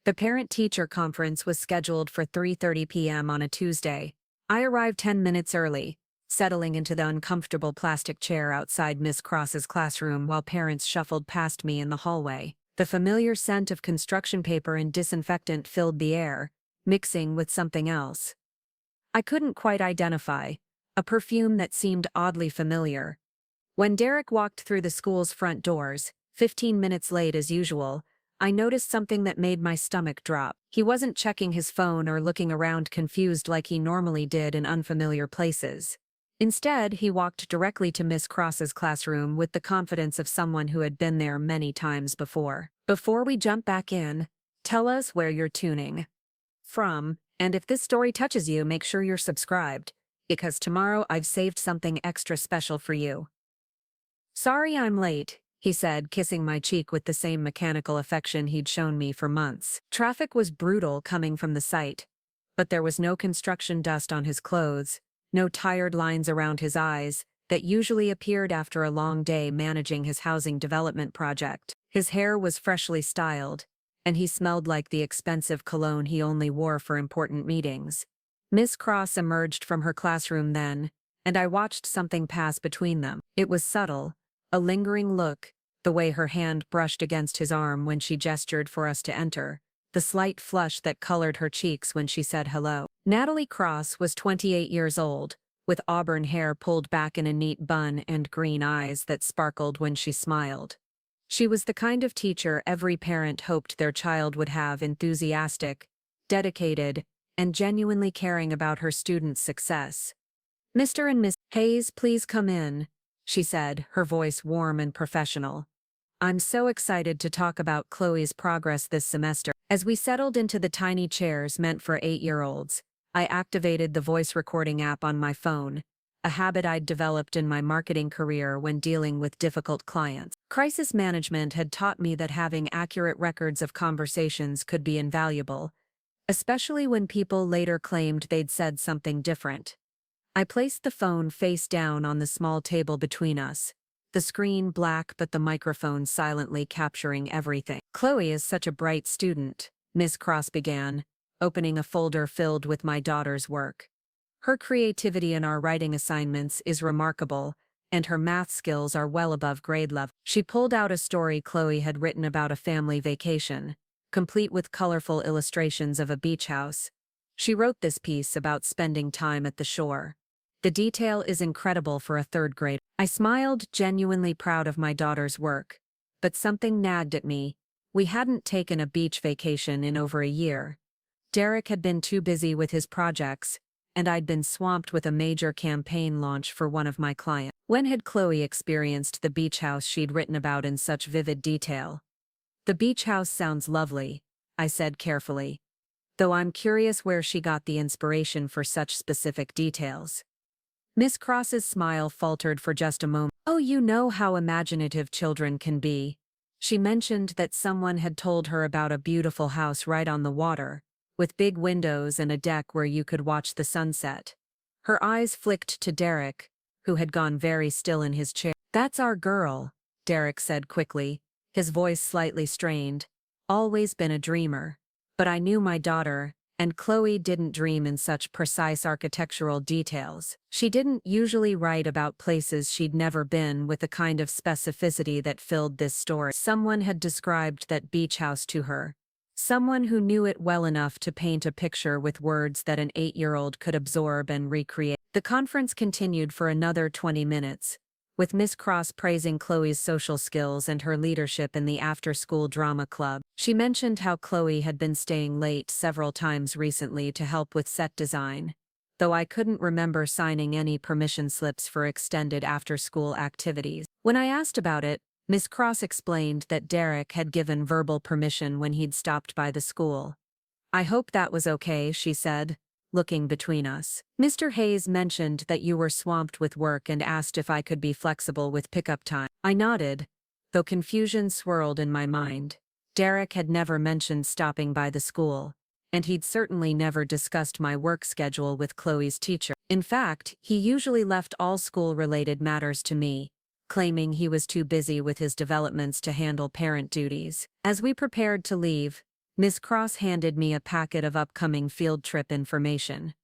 The parent-teacher conference was scheduled for 3:30 p.m. on a Tuesday. I arrived 10 minutes early, settling into the uncomfortable plastic chair outside Miss Cross's classroom while parents shuffled past me in the hallway. The familiar scent of construction paper and disinfectant filled the air, mixing with something else I couldn't quite identify, a perfume that seemed oddly familiar. When Derek walked through the school's front doors, 15 minutes late as usual, I noticed something that made my stomach drop. He wasn't checking his phone or looking around confused like he normally did in unfamiliar places. Instead, he walked directly to Miss Cross's classroom with the confidence of someone who had been there many times before. Before we jump back in, tell us where you're tuning from, and if this story touches you, make sure you're subscribed, because tomorrow I've saved something extra special for you. Sorry I'm late, he said, kissing my cheek with the same mechanical affection he'd shown me for months. Traffic was brutal coming from the site, but there was no construction dust on his clothes, no tired lines around his eyes that usually appeared after a long day managing his housing development project. His hair was freshly styled, and he smelled like the expensive cologne he only wore for important meetings. Miss Cross emerged from her classroom then, and I watched something pass between them. It was subtle, a lingering look, the way her hand brushed against his arm when she gestured for us to enter, the slight flush that colored her cheeks when she said hello. Natalie Cross was 28 years old, with auburn hair pulled back in a neat bun and green eyes that sparkled when she smiled. She was the kind of teacher every parent hoped their child would have: enthusiastic, dedicated, and genuinely caring about her students' success. "Mr. and Miss Hayes, please come in," she said, her voice warm and professional. "I'm so excited to talk about Chloe's progress this semester." As we settled into the tiny chairs meant for 8-year-olds, I activated the voice recording app on my phone, a habit I'd developed in my marketing career when dealing with difficult clients. Crisis management had taught me that having accurate records of conversations could be invaluable, especially when people later claimed they'd said something different. I placed the phone face down on the small table between us, the screen black but the microphone silently capturing everything. "Chloe is such a bright student," Miss Cross began, opening a folder filled with my daughter's work. "Her creativity in our writing assignments is remarkable, and her math skills are well above grade level." She pulled out a story Chloe had written about a family vacation, complete with colorful illustrations of a beach house. She wrote this piece about spending time at the shore. The detail is incredible for a third grader. I smiled, genuinely proud of my daughter's work, but something nagged at me. We hadn't taken a beach vacation in over a year. Derek had been too busy with his projects, and I'd been swamped with a major campaign launch for one of my clients. When had Chloe experienced the beach house she'd written about in such vivid detail? "The beach house sounds lovely," I said carefully, though I'm curious where she got the inspiration for such specific details. Miss Cross's smile faltered for just a moment. "Oh, you know how imaginative children can be." She mentioned that someone had told her about a beautiful house right on the water, with big windows and a deck where you could watch the sunset. Her eyes flicked to Derek, who had gone very still in his chair. "That's our girl," Derek said quickly, his voice slightly strained. "Always been a dreamer. But I knew my daughter, and Chloe didn't dream in such precise architectural details. She didn't usually write about places she'd never been with the kind of specificity that filled this story. Someone had described that beach house to her. Someone who knew it well enough to paint a picture with words that an 8-year-old could absorb and recreate." The conference continued for another 20 minutes, with Miss Cross praising Chloe's social skills and her leadership in the after-school drama club. She mentioned how Chloe had been staying late several times recently to help with set design, though I couldn't remember signing any permission slips for extended after-school activities. When I asked about it, Miss Cross explained that Derek had given verbal permission when he'd stopped by the school. "I hope that was okay," she said, looking between us. "Mr. Hayes mentioned that you were swamped with work and asked if I could be flexible with pickup time." I nodded, though confusion swirled in my mind. Derek had never mentioned stopping by the school, and he'd certainly never discussed my work schedule with Chloe's teacher. In fact, he usually left all school-related matters to me, claiming he was too busy with his developments to handle parent duties. As we prepared to leave, Miss Cross handed me a packet of upcoming field trip information.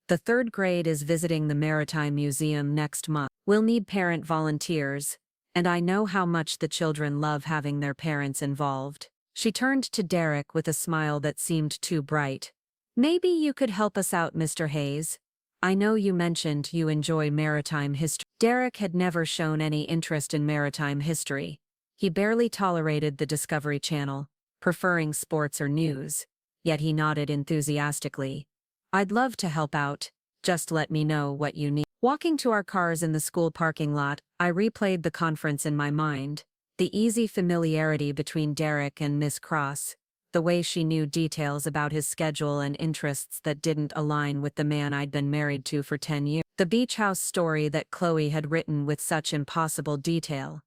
The third grade is visiting the Maritime Museum next month. We'll need parent volunteers, and I know how much the children love having their parents involved. She turned to Derek with a smile that seemed too bright. Maybe you could help us out, Mr. Hayes. I know you mentioned you enjoy maritime history. Derek had never shown any interest in maritime history. He barely tolerated the Discovery Channel, preferring sports or news, yet he nodded enthusiastically. I'd love to help out. Just let me know what you need. Walking to our cars in the school parking lot, I replayed the conference in my mind. The easy familiarity between Derek and Miss Cross, the way she knew details about his schedule and interests that didn't align with the man I'd been married to for 10 years. The beach house story that Chloe had written with such impossible detail.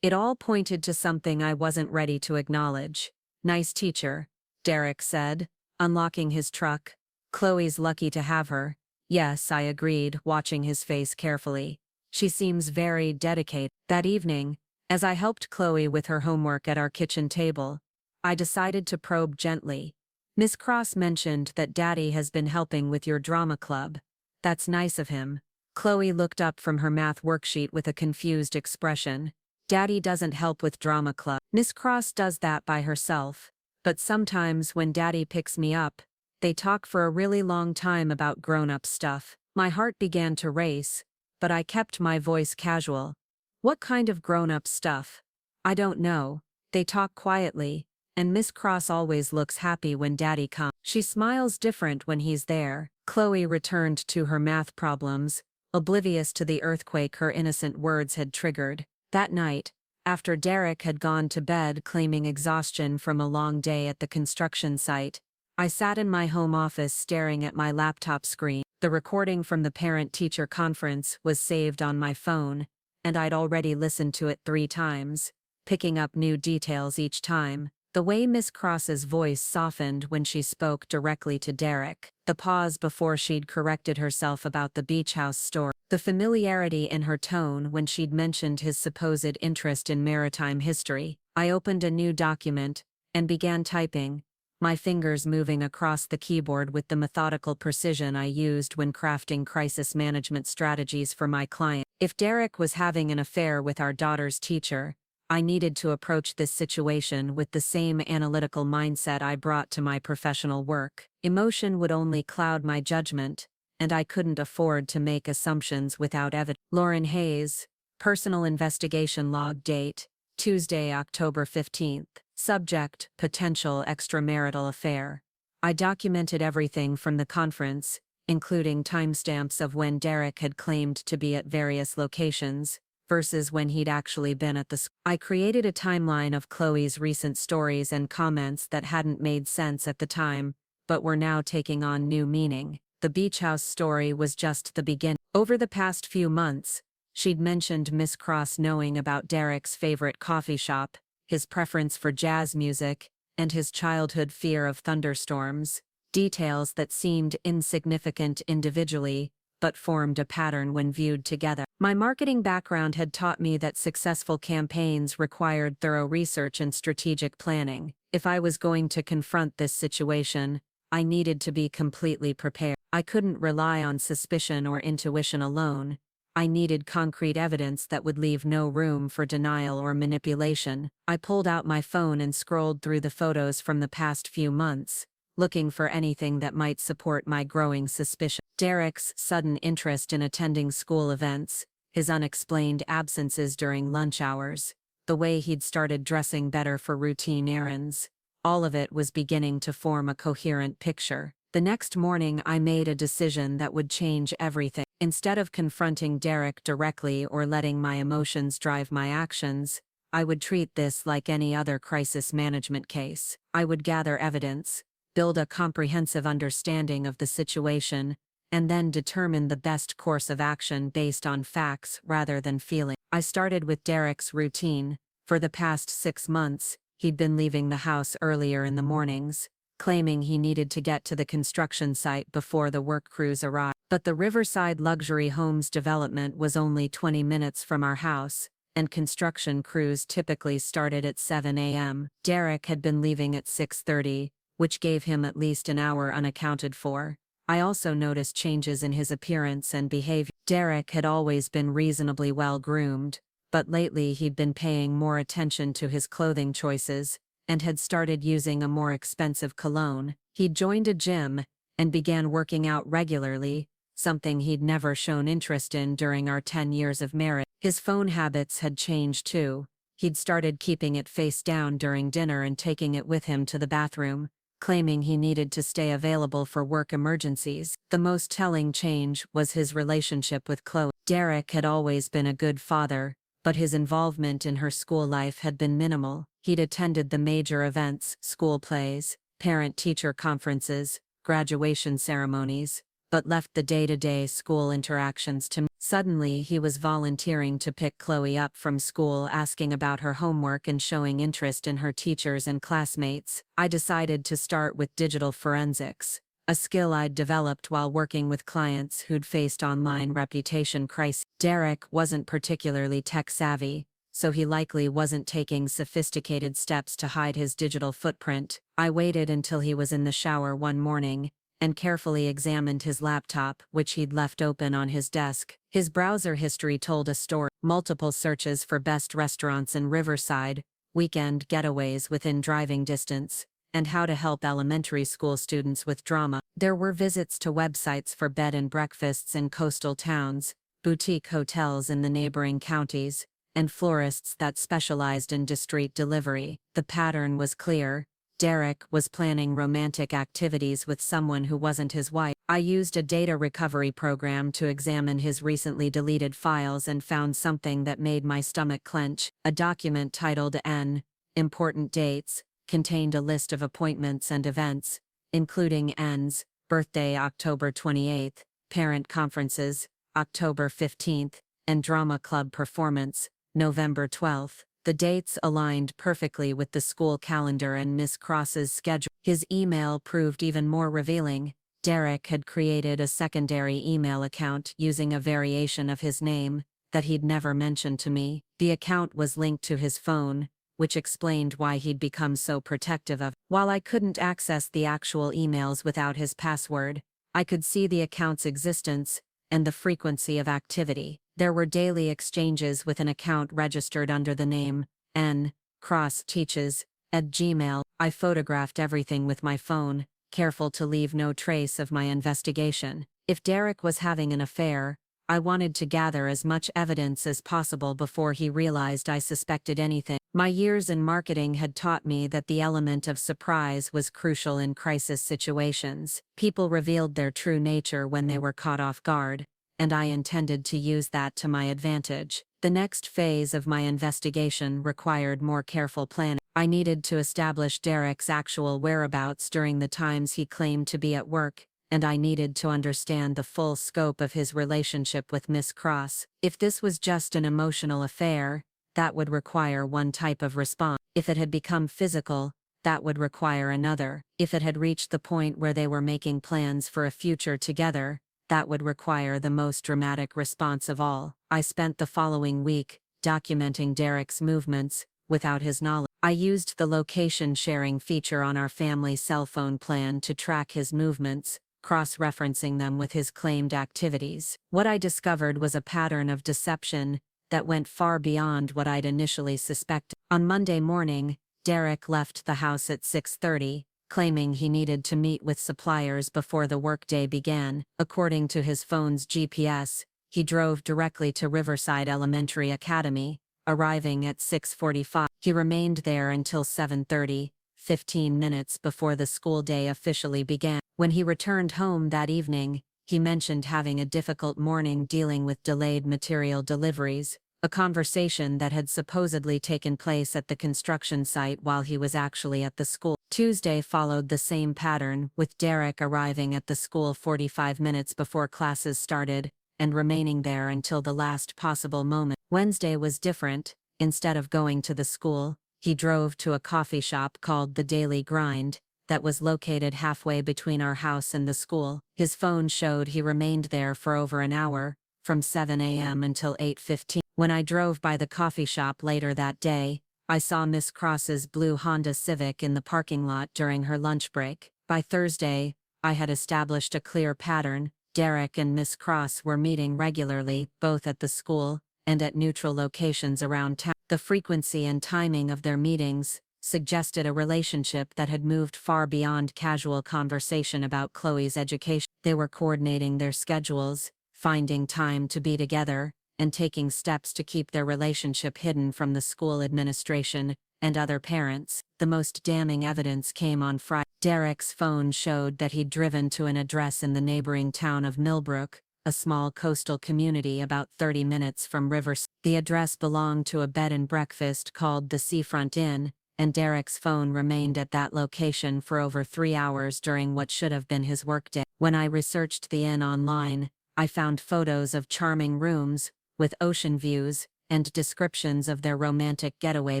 It all pointed to something I wasn't ready to acknowledge. Nice teacher, Derek said, unlocking his truck. Chloe's lucky to have her. Yes, I agreed, watching his face carefully. She seems very dedicated. That evening, as I helped Chloe with her homework at our kitchen table, I decided to probe gently. Miss Cross mentioned that Daddy has been helping with your drama club. That's nice of him. Chloe looked up from her math worksheet with a confused expression. Daddy doesn't help with drama club. Miss Cross does that by herself. But sometimes when Daddy picks me up, they talk for a really long time about grown-up stuff. My heart began to race, but I kept my voice casual. What kind of grown-up stuff? I don't know. They talk quietly, and Miss Cross always looks happy when Daddy comes. She smiles different when he's there. Chloe returned to her math problems, oblivious to the earthquake her innocent words had triggered. That night, after Derek had gone to bed claiming exhaustion from a long day at the construction site, I sat in my home office staring at my laptop screen. The recording from the parent-teacher conference was saved on my phone, and I'd already listened to it 3 times, picking up new details each time. The way Miss Cross's voice softened when she spoke directly to Derek, the pause before she'd corrected herself about the beach house story, the familiarity in her tone when she'd mentioned his supposed interest in maritime history. I opened a new document and began typing, my fingers moving across the keyboard with the methodical precision I used when crafting crisis management strategies for my client. If Derek was having an affair with our daughter's teacher, I needed to approach this situation with the same analytical mindset I brought to my professional work. Emotion would only cloud my judgment, and I couldn't afford to make assumptions without evidence. Lauren Hayes, Personal Investigation Log Date, Tuesday, October 15th. Subject, Potential Extramarital Affair. I documented everything from the conference, including timestamps of when Derek had claimed to be at various locations, versus when he'd actually been at the school. I created a timeline of Chloe's recent stories and comments that hadn't made sense at the time, but were now taking on new meaning. The beach house story was just the beginning. Over the past few months, she'd mentioned Miss Cross knowing about Derek's favorite coffee shop, his preference for jazz music, and his childhood fear of thunderstorms, details that seemed insignificant individually, but formed a pattern when viewed together. My marketing background had taught me that successful campaigns required thorough research and strategic planning. If I was going to confront this situation, I needed to be completely prepared. I couldn't rely on suspicion or intuition alone. I needed concrete evidence that would leave no room for denial or manipulation. I pulled out my phone and scrolled through the photos from the past few months, looking for anything that might support my growing suspicion. Derek's sudden interest in attending school events, his unexplained absences during lunch hours, the way he'd started dressing better for routine errands, all of it was beginning to form a coherent picture. The next morning I made a decision that would change everything. Instead of confronting Derek directly or letting my emotions drive my actions, I would treat this like any other crisis management case. I would gather evidence, build a comprehensive understanding of the situation, and then determine the best course of action based on facts rather than feeling. I started with Derek's routine. For the past 6 months, he'd been leaving the house earlier in the mornings, claiming he needed to get to the construction site before the work crews arrived. But the Riverside Luxury Homes development was only 20 minutes from our house, and construction crews typically started at 7 a.m. Derek had been leaving at 6:30, which gave him at least an hour unaccounted for. I also noticed changes in his appearance and behavior. Derek had always been reasonably well groomed, but lately he'd been paying more attention to his clothing choices and had started using a more expensive cologne. He'd joined a gym and began working out regularly, something he'd never shown interest in during our 10 years of marriage. His phone habits had changed too. He'd started keeping it face down during dinner and taking it with him to the bathroom, claiming he needed to stay available for work emergencies. The most telling change was his relationship with Chloe. Derek had always been a good father, but his involvement in her school life had been minimal. He'd attended the major events, school plays, parent-teacher conferences, graduation ceremonies, but left the day-to-day school interactions to me. Suddenly he was volunteering to pick Chloe up from school, asking about her homework and showing interest in her teachers and classmates. I decided to start with digital forensics, a skill I'd developed while working with clients who'd faced online reputation crises. Derek wasn't particularly tech-savvy, so he likely wasn't taking sophisticated steps to hide his digital footprint. I waited until he was in the shower one morning and carefully examined his laptop, which he'd left open on his desk. His browser history told a story: multiple searches for best restaurants in Riverside, weekend getaways within driving distance, and how to help elementary school students with drama. There were visits to websites for bed and breakfasts in coastal towns, boutique hotels in the neighboring counties, and florists that specialized in discreet delivery. The pattern was clear. Derek was planning romantic activities with someone who wasn't his wife. I used a data recovery program to examine his recently deleted files and found something that made my stomach clench. A document titled N. Important Dates contained a list of appointments and events, including N's birthday October 28th, parent conferences, October 15th, and drama club performance, November 12th. The dates aligned perfectly with the school calendar and Miss Cross's schedule. His email proved even more revealing. Derek had created a secondary email account using a variation of his name that he'd never mentioned to me. The account was linked to his phone, which explained why he'd become so protective of it. While I couldn't access the actual emails without his password, I could see the account's existence and the frequency of activity. There were daily exchanges with an account registered under the name N. Cross Teaches at Gmail. I photographed everything with my phone, careful to leave no trace of my investigation. If Derek was having an affair, I wanted to gather as much evidence as possible before he realized I suspected anything. My years in marketing had taught me that the element of surprise was crucial in crisis situations. People revealed their true nature when they were caught off guard, and I intended to use that to my advantage. The next phase of my investigation required more careful planning. I needed to establish Derek's actual whereabouts during the times he claimed to be at work, and I needed to understand the full scope of his relationship with Miss Cross. If this was just an emotional affair, that would require one type of response. If it had become physical, that would require another. If it had reached the point where they were making plans for a future together, that would require the most dramatic response of all. I spent the following week documenting Derek's movements without his knowledge. I used the location sharing feature on our family cell phone plan to track his movements, cross-referencing them with his claimed activities. What I discovered was a pattern of deception that went far beyond what I'd initially suspected. On Monday morning, Derek left the house at 6:30, claiming he needed to meet with suppliers before the workday began. According to his phone's GPS, he drove directly to Riverside Elementary Academy, arriving at 6:45. He remained there until 7:30, 15 minutes before the school day officially began. When he returned home that evening, he mentioned having a difficult morning dealing with delayed material deliveries, a conversation that had supposedly taken place at the construction site while he was actually at the school. Tuesday followed the same pattern, with Derek arriving at the school 45 minutes before classes started and remaining there until the last possible moment. Wednesday was different. Instead of going to the school, he drove to a coffee shop called The Daily Grind that was located halfway between our house and the school. His phone showed he remained there for over an hour, from 7 a.m. until 8:15. When I drove by the coffee shop later that day, I saw Miss Cross's blue Honda Civic in the parking lot during her lunch break. By Thursday, I had established a clear pattern. Derek and Miss Cross were meeting regularly, both at the school and at neutral locations around town. The frequency and timing of their meetings suggested a relationship that had moved far beyond casual conversation about Chloe's education. They were coordinating their schedules, finding time to be together, and taking steps to keep their relationship hidden from the school administration and other parents. The most damning evidence came on Friday. Derek's phone showed that he'd driven to an address in the neighboring town of Millbrook, a small coastal community about 30 minutes from Rivers. The address belonged to a bed and breakfast called the Seafront Inn, and Derek's phone remained at that location for over 3 hours during what should have been his workday. When I researched the inn online, I found photos of charming rooms, with ocean views, and descriptions of their romantic getaway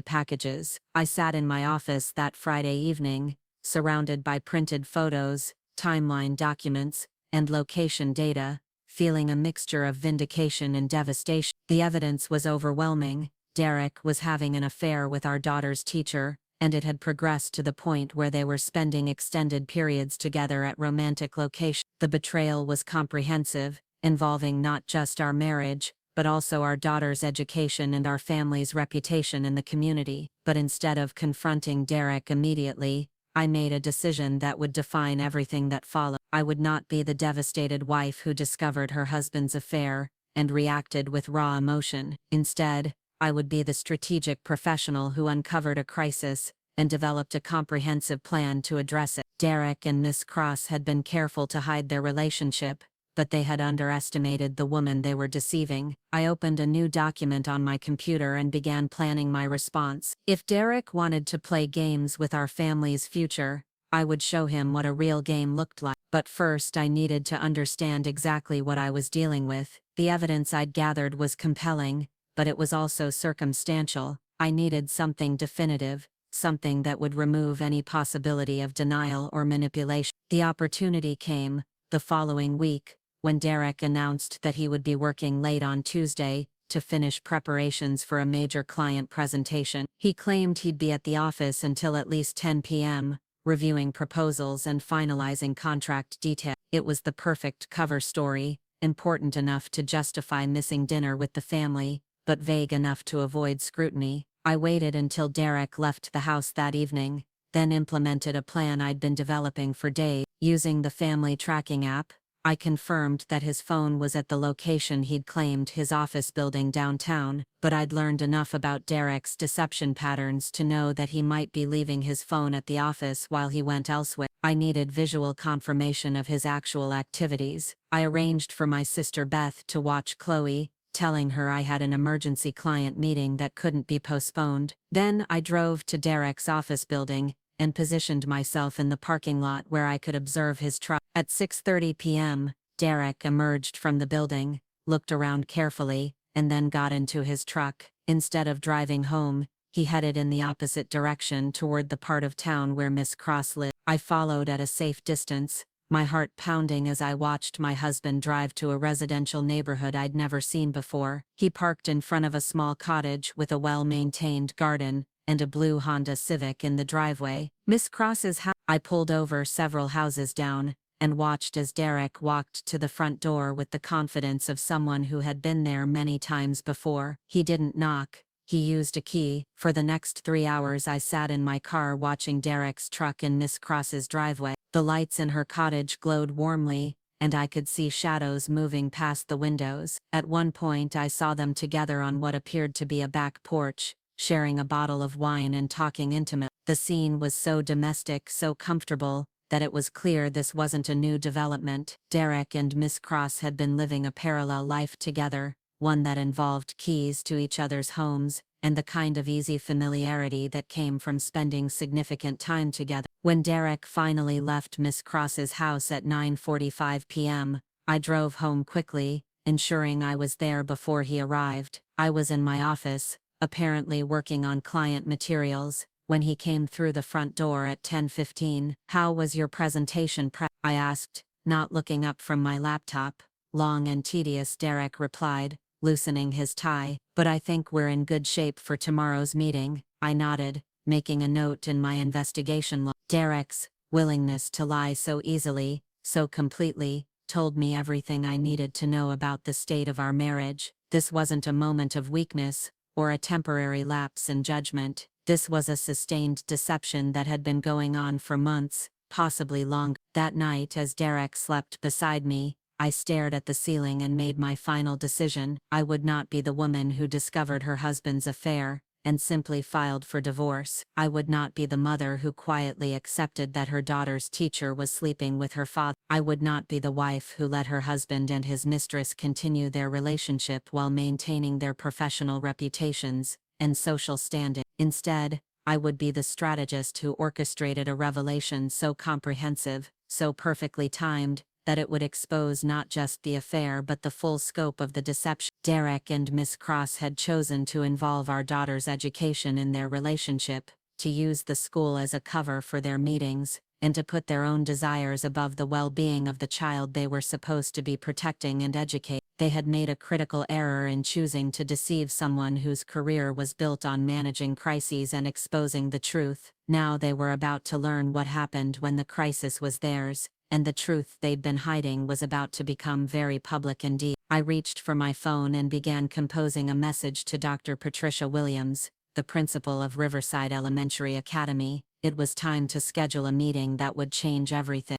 packages. I sat in my office that Friday evening, surrounded by printed photos, timeline documents, and location data, feeling a mixture of vindication and devastation. The evidence was overwhelming. Derek was having an affair with our daughter's teacher, and it had progressed to the point where they were spending extended periods together at romantic locations. The betrayal was comprehensive, involving not just our marriage, but also our daughter's education and our family's reputation in the community. But instead of confronting Derek immediately, I made a decision that would define everything that followed. I would not be the devastated wife who discovered her husband's affair and reacted with raw emotion. Instead, I would be the strategic professional who uncovered a crisis and developed a comprehensive plan to address it. Derek and Miss Cross had been careful to hide their relationship, but they had underestimated the woman they were deceiving. I opened a new document on my computer and began planning my response. If Derek wanted to play games with our family's future, I would show him what a real game looked like. But first I needed to understand exactly what I was dealing with. The evidence I'd gathered was compelling, but it was also circumstantial. I needed something definitive, something that would remove any possibility of denial or manipulation. The opportunity came the following week, when Derek announced that he would be working late on Tuesday to finish preparations for a major client presentation. He claimed he'd be at the office until at least 10 p.m., reviewing proposals and finalizing contract details. It was the perfect cover story, important enough to justify missing dinner with the family, but vague enough to avoid scrutiny. I waited until Derek left the house that evening, then implemented a plan I'd been developing for days. Using the family tracking app, I confirmed that his phone was at the location he'd claimed, his office building downtown, but I'd learned enough about Derek's deception patterns to know that he might be leaving his phone at the office while he went elsewhere. I needed visual confirmation of his actual activities. I arranged for my sister Beth to watch Chloe, telling her I had an emergency client meeting that couldn't be postponed. Then I drove to Derek's office building and positioned myself in the parking lot where I could observe his truck. At 6:30 p.m., Derek emerged from the building, looked around carefully, and then got into his truck. Instead of driving home, he headed in the opposite direction toward the part of town where Miss Cross lived. I followed at a safe distance, my heart pounding as I watched my husband drive to a residential neighborhood I'd never seen before. He parked in front of a small cottage with a well-maintained garden and a blue Honda Civic in the driveway. Miss Cross's house. I pulled over several houses down and watched as Derek walked to the front door with the confidence of someone who had been there many times before. He didn't knock. He used a key. For the next 3 hours I sat in my car watching Derek's truck in Miss Cross's driveway. The lights in her cottage glowed warmly, and I could see shadows moving past the windows. At one point I saw them together on what appeared to be a back porch, sharing a bottle of wine and talking intimately. The scene was so domestic, so comfortable, that it was clear this wasn't a new development. Derek and Miss Cross had been living a parallel life together, one that involved keys to each other's homes, and the kind of easy familiarity that came from spending significant time together. When Derek finally left Miss Cross's house at 9:45 p.m., I drove home quickly, ensuring I was there before he arrived. I was in my office, apparently working on client materials, when he came through the front door at 10:15. "How was your presentation prep?" I asked, not looking up from my laptop. "Long and tedious," Derek replied, loosening his tie. "But I think we're in good shape for tomorrow's meeting," I nodded, making a note in my investigation log. Derek's willingness to lie so easily, so completely, told me everything I needed to know about the state of our marriage. This wasn't a moment of weakness, or a temporary lapse in judgment. This was a sustained deception that had been going on for months, possibly longer. That night, as Derek slept beside me, I stared at the ceiling and made my final decision. I would not be the woman who discovered her husband's affair and simply filed for divorce. I would not be the mother who quietly accepted that her daughter's teacher was sleeping with her father. I would not be the wife who let her husband and his mistress continue their relationship while maintaining their professional reputations and social standing. Instead, I would be the strategist who orchestrated a revelation so comprehensive, so perfectly timed, that it would expose not just the affair but the full scope of the deception. Derek and Miss Cross had chosen to involve our daughter's education in their relationship, to use the school as a cover for their meetings, and to put their own desires above the well-being of the child they were supposed to be protecting and educating. They had made a critical error in choosing to deceive someone whose career was built on managing crises and exposing the truth. Now they were about to learn what happened when the crisis was theirs, and the truth they'd been hiding was about to become very public indeed. I reached for my phone and began composing a message to Dr. Patricia Williams, the principal of Riverside Elementary Academy. It was time to schedule a meeting that would change everything.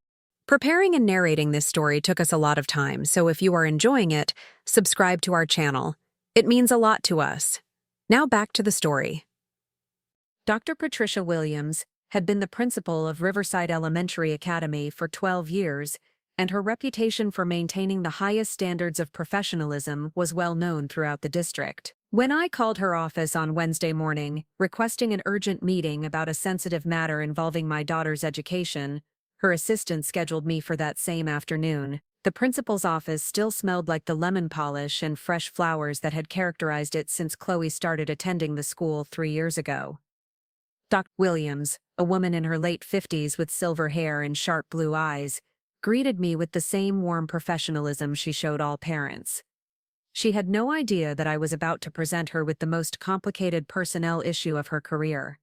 Preparing and narrating this story took us a lot of time, so if you are enjoying it, subscribe to our channel. It means a lot to us. Now back to the story. Dr. Patricia Williams had been the principal of Riverside Elementary Academy for 12 years, and her reputation for maintaining the highest standards of professionalism was well known throughout the district. When I called her office on Wednesday morning, requesting an urgent meeting about a sensitive matter involving my daughter's education, her assistant scheduled me for that same afternoon. The principal's office still smelled like the lemon polish and fresh flowers that had characterized it since Chloe started attending the school 3 years ago. Dr. Williams, a woman in her late 50s with silver hair and sharp blue eyes, greeted me with the same warm professionalism she showed all parents. She had no idea that I was about to present her with the most complicated personnel issue of her career.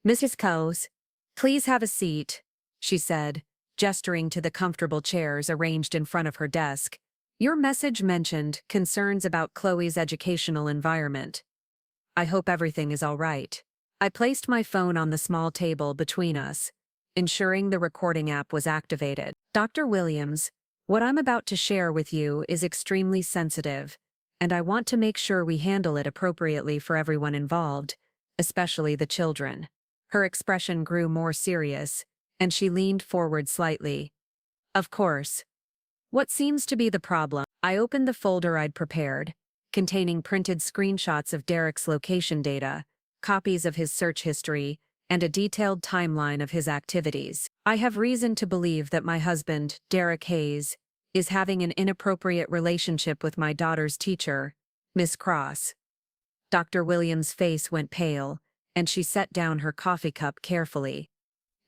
"Mrs. Coase, please have a seat," she said, gesturing to the comfortable chairs arranged in front of her desk. "Your message mentioned concerns about Chloe's educational environment. I hope everything is all right." I placed my phone on the small table between us, ensuring the recording app was activated. "Dr. Williams, what I'm about to share with you is extremely sensitive, and I want to make sure we handle it appropriately for everyone involved, especially the children." Her expression grew more serious, and she leaned forward slightly. "Of course. What seems to be the problem?" I opened the folder I'd prepared, containing printed screenshots of Derek's location data, copies of his search history, and a detailed timeline of his activities. "I have reason to believe that my husband, Derek Hayes, is having an inappropriate relationship with my daughter's teacher, Miss Cross." Dr. Williams' face went pale, and she set down her coffee cup carefully.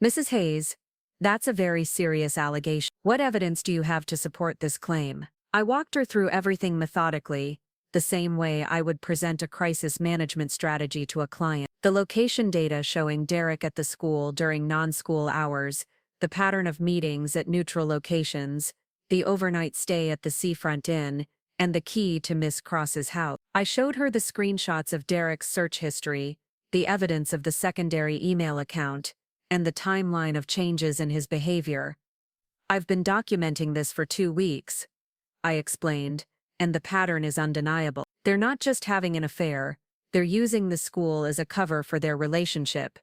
"Mrs. Hayes, that's a very serious allegation. What evidence do you have to support this claim?" I walked her through everything methodically, the same way I would present a crisis management strategy to a client. The location data showing Derek at the school during non-school hours, the pattern of meetings at neutral locations, the overnight stay at the Seafront Inn, and the key to Miss Cross's house. I showed her the screenshots of Derek's search history, the evidence of the secondary email account, and the timeline of changes in his behavior. "I've been documenting this for 2 weeks," I explained, "and the pattern is undeniable. They're not just having an affair, they're using the school as a cover for their relationship.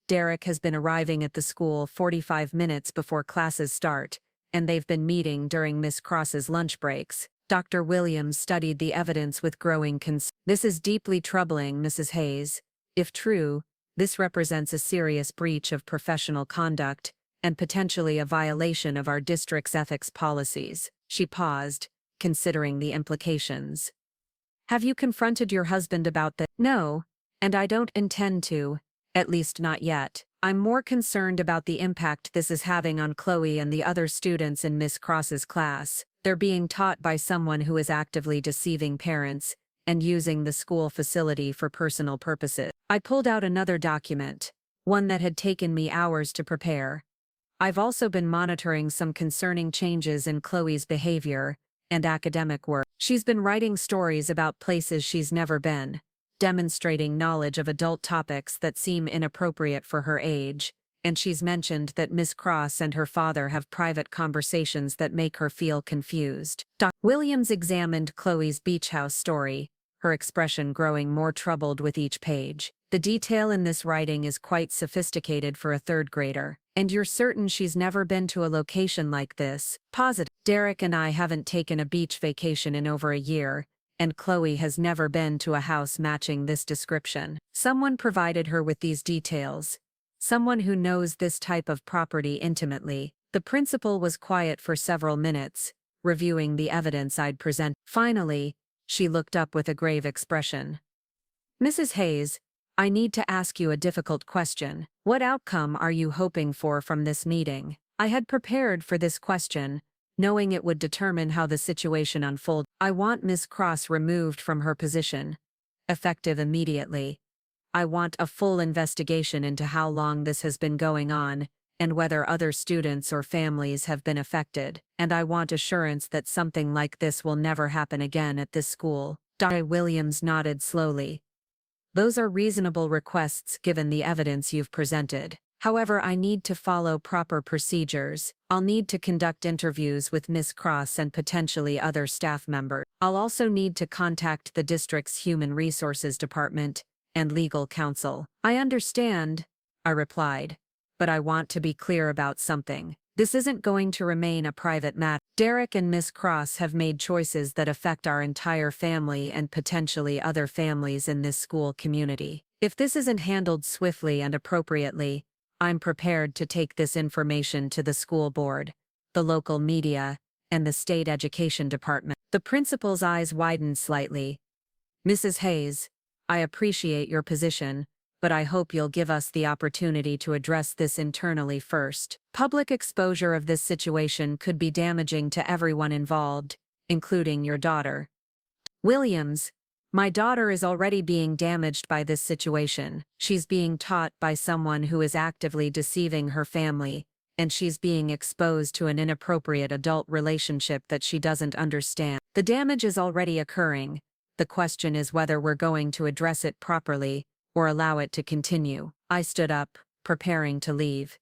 Derek has been arriving at the school 45 minutes before classes start, and they've been meeting during Miss Cross's lunch breaks." Dr. Williams studied the evidence with growing concern. "This is deeply troubling, Mrs. Hayes. If true, this represents a serious breach of professional conduct and potentially a violation of our district's ethics policies." She paused, considering the implications. "Have you confronted your husband about this?" "No, and I don't intend to, at least not yet. I'm more concerned about the impact this is having on Chloe and the other students in Miss Cross's class." They're being taught by someone who is actively deceiving parents and using the school facility for personal purposes. I pulled out another document, one that had taken me hours to prepare. I've also been monitoring some concerning changes in Chloe's behavior and academic work. She's been writing stories about places she's never been, demonstrating knowledge of adult topics that seem inappropriate for her age, and she's mentioned that Miss Cross and her father have private conversations that make her feel confused. Dr. Williams examined Chloe's beach house story, her expression growing more troubled with each page. The detail in this writing is quite sophisticated for a third grader. And you're certain she's never been to a location like this? Positive. Derek and I haven't taken a beach vacation in over a year, and Chloe has never been to a house matching this description. Someone provided her with these details. Someone who knows this type of property intimately. The principal was quiet for several minutes, reviewing the evidence I'd present. Finally, she looked up with a grave expression. Mrs. Hayes, I need to ask you a difficult question. What outcome are you hoping for from this meeting? I had prepared for this question, knowing it would determine how the situation unfolded. I want Miss Cross removed from her position, effective immediately. I want a full investigation into how long this has been going on, and whether other students or families have been affected. And I want assurance that something like this will never happen again at this school. Dr. Williams nodded slowly. Those are reasonable requests given the evidence you've presented. However, I need to follow proper procedures. I'll need to conduct interviews with Miss Cross and potentially other staff members. I'll also need to contact the district's Human Resources Department and legal counsel. I understand, I replied, but I want to be clear about something. This isn't going to remain a private matter. Derek and Miss Cross have made choices that affect our entire family and potentially other families in this school community. If this isn't handled swiftly and appropriately, I'm prepared to take this information to the school board, the local media, and the state education department. The principal's eyes widened slightly. Mrs. Hayes, I appreciate your position, but I hope you'll give us the opportunity to address this internally first. Public exposure of this situation could be damaging to everyone involved, including your daughter. Williams, my daughter is already being damaged by this situation. She's being taught by someone who is actively deceiving her family, and she's being exposed to an inappropriate adult relationship that she doesn't understand. The damage is already occurring. The question is whether we're going to address it properly, or allow it to continue. I stood up, preparing to leave.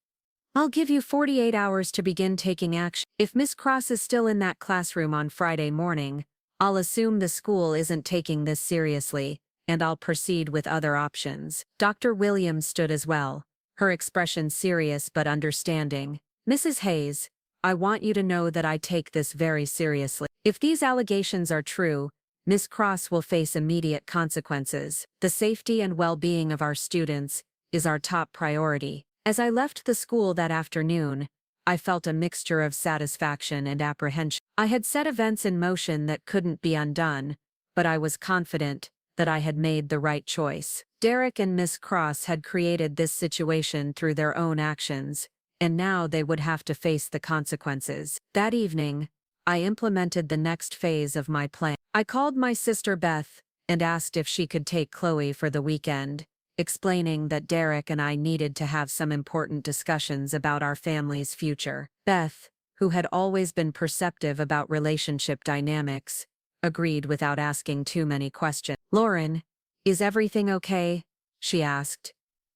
I'll give you 48 hours to begin taking action. If Miss Cross is still in that classroom on Friday morning, I'll assume the school isn't taking this seriously, and I'll proceed with other options. Dr. Williams stood as well, her expression serious but understanding. Mrs. Hayes, I want you to know that I take this very seriously. If these allegations are true, Miss Cross will face immediate consequences. The safety and well-being of our students is our top priority. As I left the school that afternoon, I felt a mixture of satisfaction and apprehension. I had set events in motion that couldn't be undone, but I was confident that I had made the right choice. Derek and Miss Cross had created this situation through their own actions, and now they would have to face the consequences. That evening, I implemented the next phase of my plan. I called my sister Beth and asked if she could take Chloe for the weekend, explaining that Derek and I needed to have some important discussions about our family's future. Beth, who had always been perceptive about relationship dynamics, agreed without asking too many questions. Lauren, is everything okay? She asked.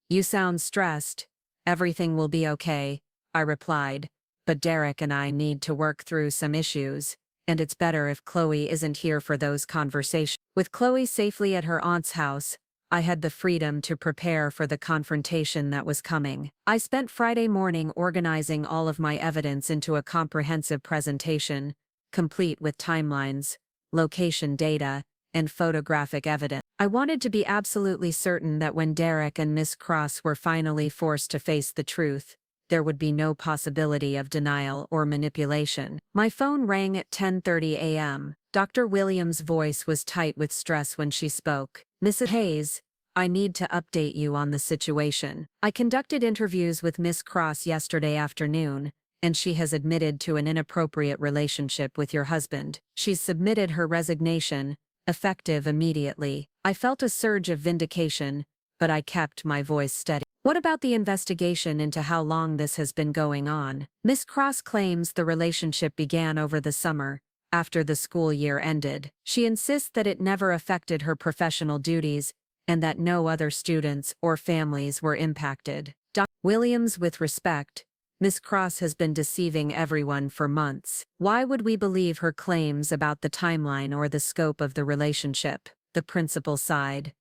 You sound stressed. Everything will be okay, I replied, but Derek and I need to work through some issues, and it's better if Chloe isn't here for those conversations. With Chloe safely at her aunt's house, I had the freedom to prepare for the confrontation that was coming. I spent Friday morning organizing all of my evidence into a comprehensive presentation, complete with timelines, location data, and photographic evidence. I wanted to be absolutely certain that when Derek and Miss Cross were finally forced to face the truth, there would be no possibility of denial or manipulation. My phone rang at 10:30 a.m. Dr. Williams' voice was tight with stress when she spoke. Mrs. Hayes, I need to update you on the situation. I conducted interviews with Miss Cross yesterday afternoon, and she has admitted to an inappropriate relationship with your husband. She's submitted her resignation, effective immediately. I felt a surge of vindication, but I kept my voice steady. What about the investigation into how long this has been going on? Miss Cross claims the relationship began over the summer, after the school year ended. She insists that it never affected her professional duties and that no other students or families were impacted. Dr. Williams, with respect, Miss Cross has been deceiving everyone for months. Why would we believe her claims about the timeline or the scope of the relationship? The principal sighed.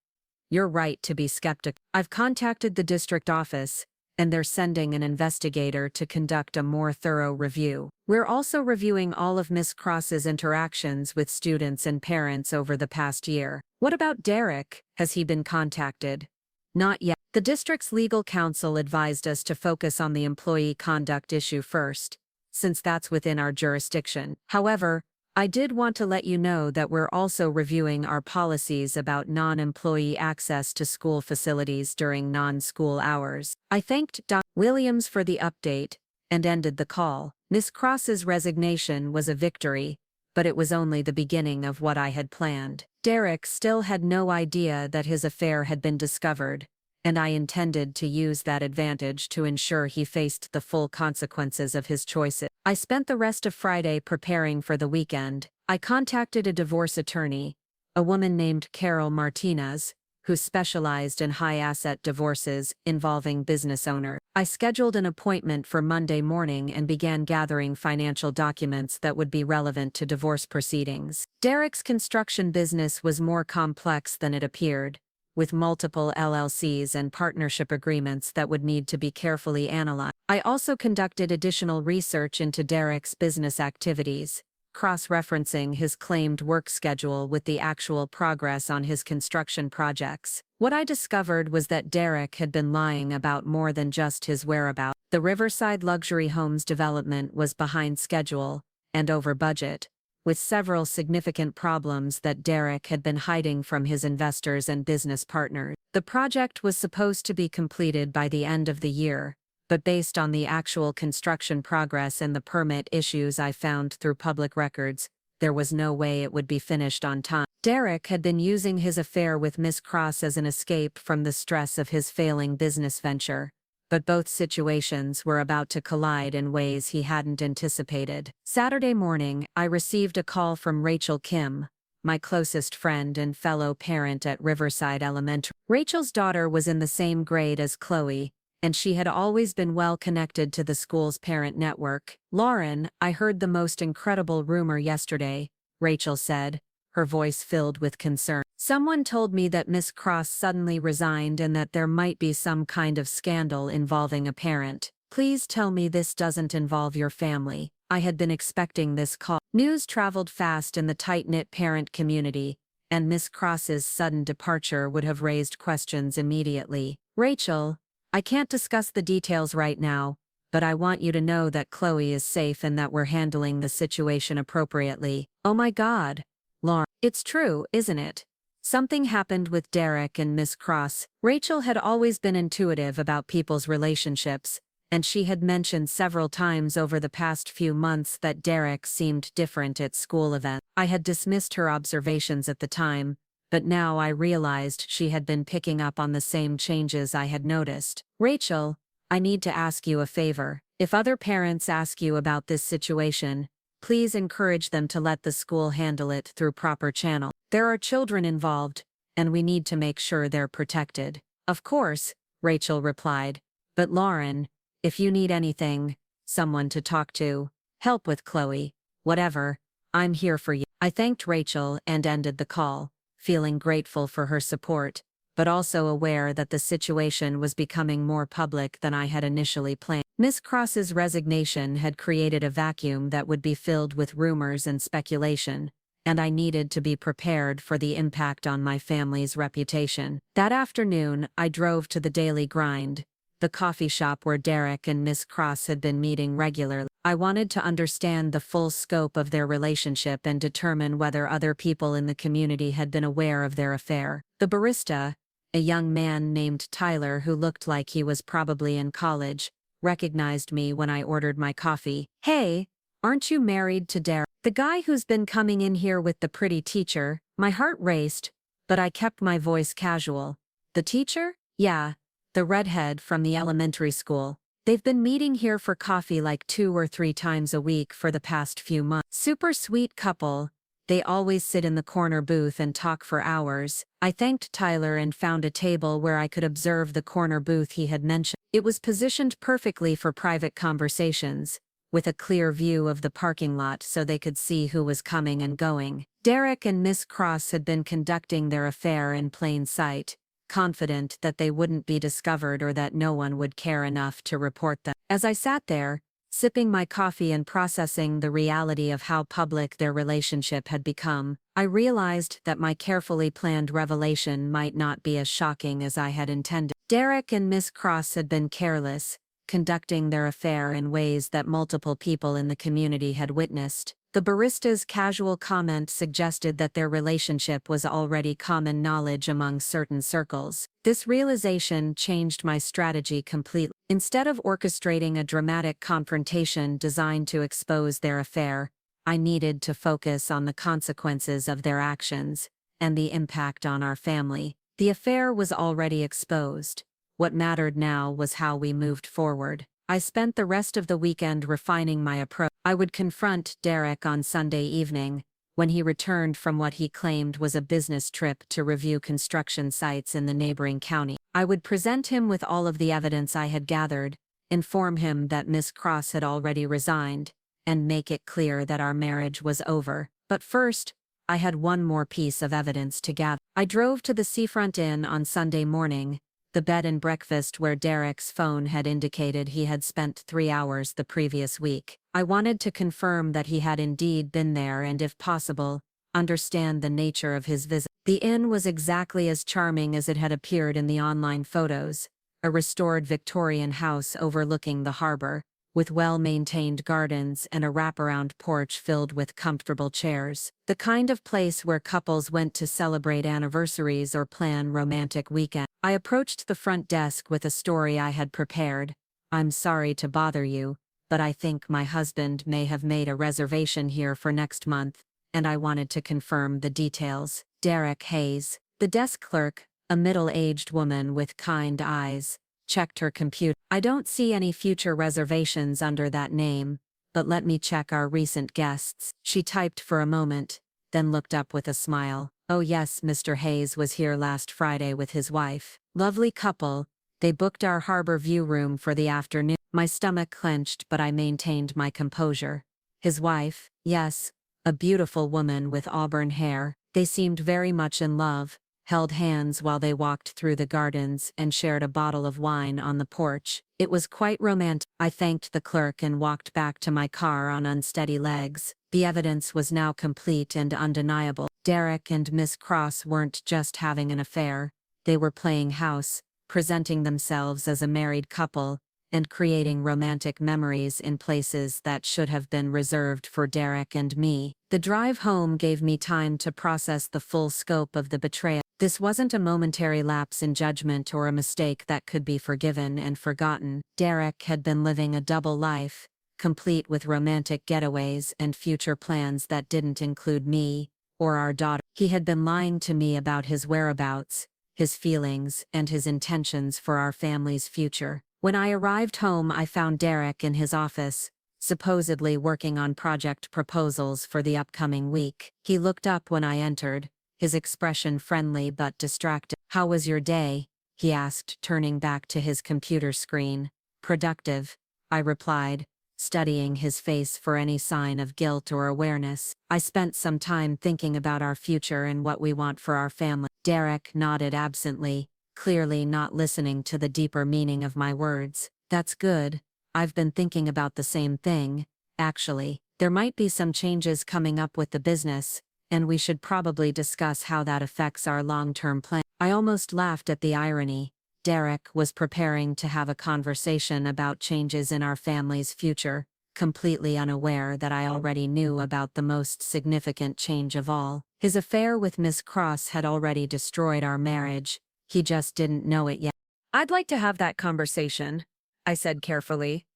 You're right to be skeptical. I've contacted the district office, and they're sending an investigator to conduct a more thorough review. We're also reviewing all of Miss Cross's interactions with students and parents over the past year. What about Derek? Has he been contacted? Not yet. The district's legal counsel advised us to focus on the employee conduct issue first, since that's within our jurisdiction. However, I did want to let you know that we're also reviewing our policies about non-employee access to school facilities during non-school hours. I thanked Dr. Williams for the update and ended the call. Miss Cross's resignation was a victory, but it was only the beginning of what I had planned. Derek still had no idea that his affair had been discovered, and I intended to use that advantage to ensure he faced the full consequences of his choices. I spent the rest of Friday preparing for the weekend. I contacted a divorce attorney, a woman named Carol Martinez, who specialized in high-asset divorces involving business owners. I scheduled an appointment for Monday morning and began gathering financial documents that would be relevant to divorce proceedings. Derek's construction business was more complex than it appeared, with multiple LLCs and partnership agreements that would need to be carefully analyzed. I also conducted additional research into Derek's business activities, cross-referencing his claimed work schedule with the actual progress on his construction projects. What I discovered was that Derek had been lying about more than just his whereabouts. The Riverside Luxury Homes development was behind schedule and over budget, with several significant problems that Derek had been hiding from his investors and business partners. The project was supposed to be completed by the end of the year, but based on the actual construction progress and the permit issues I found through public records, there was no way it would be finished on time. Derek had been using his affair with Miss Cross as an escape from the stress of his failing business venture, but both situations were about to collide in ways he hadn't anticipated. Saturday morning, I received a call from Rachel Kim, my closest friend and fellow parent at Riverside Elementary. Rachel's daughter was in the same grade as Chloe, and she had always been well connected to the school's parent network. Lauren, I heard the most incredible rumor yesterday, Rachel said, her voice filled with concern. Someone told me that Miss Cross suddenly resigned and that there might be some kind of scandal involving a parent. Please tell me this doesn't involve your family. I had been expecting this call. News traveled fast in the tight-knit parent community, and Miss Cross's sudden departure would have raised questions immediately. Rachel, I can't discuss the details right now, but I want you to know that Chloe is safe and that we're handling the situation appropriately. Oh my God, Lauren. It's true, isn't it? Something happened with Derek and Miss Cross. Rachel had always been intuitive about people's relationships, and she had mentioned several times over the past few months that Derek seemed different at school events. I had dismissed her observations at the time, but now I realized she had been picking up on the same changes I had noticed. Rachel, I need to ask you a favor. If other parents ask you about this situation, please encourage them to let the school handle it through proper channels. There are children involved, and we need to make sure they're protected. Of course, Rachel replied. But Lauren, if you need anything, someone to talk to, help with Chloe, whatever, I'm here for you. I thanked Rachel and ended the call, feeling grateful for her support, but also aware that the situation was becoming more public than I had initially planned. Miss Cross's resignation had created a vacuum that would be filled with rumors and speculation, and I needed to be prepared for the impact on my family's reputation. That afternoon, I drove to the Daily Grind, the coffee shop where Derek and Miss Cross had been meeting regularly. I wanted to understand the full scope of their relationship and determine whether other people in the community had been aware of their affair. The barista, a young man named Tyler who looked like he was probably in college, recognized me when I ordered my coffee. "Hey, aren't you married to Derek? The guy who's been coming in here with the pretty teacher?" My heart raced, but I kept my voice casual. "The teacher? Yeah, the redhead from the elementary school. They've been meeting here for coffee like 2 or 3 times a week for the past few months. Super sweet couple. They always sit in the corner booth and talk for hours." I thanked Tyler and found a table where I could observe the corner booth he had mentioned. It was positioned perfectly for private conversations, with a clear view of the parking lot so they could see who was coming and going. Derek and Miss Cross had been conducting their affair in plain sight, confident that they wouldn't be discovered or that no one would care enough to report them. As I sat there, sipping my coffee and processing the reality of how public their relationship had become, I realized that my carefully planned revelation might not be as shocking as I had intended. Derek and Miss Cross had been careless, conducting their affair in ways that multiple people in the community had witnessed. The barista's casual comment suggested that their relationship was already common knowledge among certain circles. This realization changed my strategy completely. Instead of orchestrating a dramatic confrontation designed to expose their affair, I needed to focus on the consequences of their actions and the impact on our family. The affair was already exposed. What mattered now was how we moved forward. I spent the rest of the weekend refining my approach. I would confront Derek on Sunday evening, when he returned from what he claimed was a business trip to review construction sites in the neighboring county. I would present him with all of the evidence I had gathered, inform him that Miss Cross had already resigned, and make it clear that our marriage was over. But first, I had one more piece of evidence to gather. I drove to the Seafront Inn on Sunday morning, the bed and breakfast where Derek's phone had indicated he had spent 3 hours the previous week. I wanted to confirm that he had indeed been there and, if possible, understand the nature of his visit. The inn was exactly as charming as it had appeared in the online photos, a restored Victorian house overlooking the harbor, with well-maintained gardens and a wraparound porch filled with comfortable chairs. The kind of place where couples went to celebrate anniversaries or plan romantic weekends. I approached the front desk with a story I had prepared. "I'm sorry to bother you, but I think my husband may have made a reservation here for next month, and I wanted to confirm the details." Derek Hayes, the desk clerk, a middle-aged woman with kind eyes, checked her computer. "I don't see any future reservations under that name, but let me check our recent guests." She typed for a moment, then looked up with a smile. "Oh yes, Mr. Hayes was here last Friday with his wife. Lovely couple. They booked our harbor view room for the afternoon." My stomach clenched, but I maintained my composure. His wife, yes, a beautiful woman with auburn hair. They seemed very much in love, held hands while they walked through the gardens and shared a bottle of wine on the porch. It was quite romantic. I thanked the clerk and walked back to my car on unsteady legs. The evidence was now complete and undeniable. Derek and Miss Cross weren't just having an affair. They were playing house, presenting themselves as a married couple, and creating romantic memories in places that should have been reserved for Derek and me. The drive home gave me time to process the full scope of the betrayal. This wasn't a momentary lapse in judgment or a mistake that could be forgiven and forgotten. Derek had been living a double life, complete with romantic getaways and future plans that didn't include me or our daughter. He had been lying to me about his whereabouts, his feelings, and his intentions for our family's future. When I arrived home, I found Derek in his office, supposedly working on project proposals for the upcoming week. He looked up when I entered, his expression friendly but distracted. "How was your day?" he asked, turning back to his computer screen. "Productive," I replied, studying his face for any sign of guilt or awareness. "I spent some time thinking about our future and what we want for our family." Derek nodded absently, clearly not listening to the deeper meaning of my words. "That's good. I've been thinking about the same thing, actually. There might be some changes coming up with the business, and we should probably discuss how that affects our long-term plan." I almost laughed at the irony. Derek was preparing to have a conversation about changes in our family's future, completely unaware that I already knew about the most significant change of all. His affair with Miss Cross had already destroyed our marriage. He just didn't know it yet. "I'd like to have that conversation," I said carefully.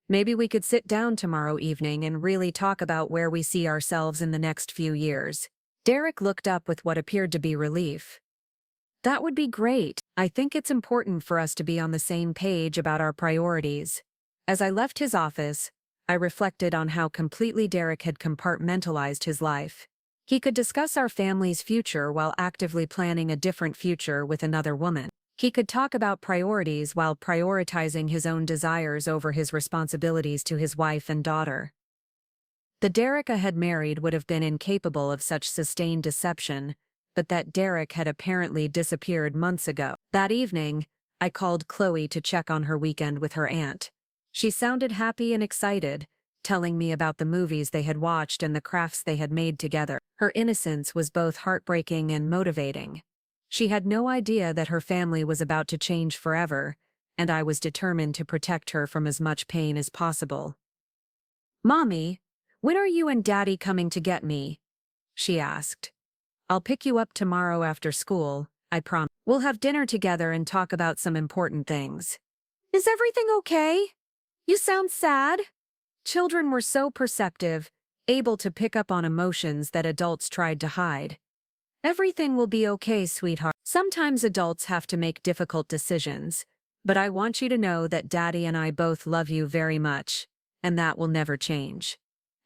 Maybe we could sit down tomorrow evening and really talk about where we see ourselves in the next few years. Derek looked up with what appeared to be relief. That would be great. I think it's important for us to be on the same page about our priorities. As I left his office, I reflected on how completely Derek had compartmentalized his life. He could discuss our family's future while actively planning a different future with another woman. He could talk about priorities while prioritizing his own desires over his responsibilities to his wife and daughter. The Derek I had married would have been incapable of such sustained deception, but that Derek had apparently disappeared months ago. That evening, I called Chloe to check on her weekend with her aunt. She sounded happy and excited, telling me about the movies they had watched and the crafts they had made together. Her innocence was both heartbreaking and motivating. She had no idea that her family was about to change forever, and I was determined to protect her from as much pain as possible. "Mommy, when are you and Daddy coming to get me?" she asked. "I'll pick you up tomorrow after school, I promise. We'll have dinner together and talk about some important things." "Is everything okay? You sound sad." Children were so perceptive, able to pick up on emotions that adults tried to hide. "Everything will be okay, sweetheart. Sometimes adults have to make difficult decisions, but I want you to know that Daddy and I both love you very much, and that will never change."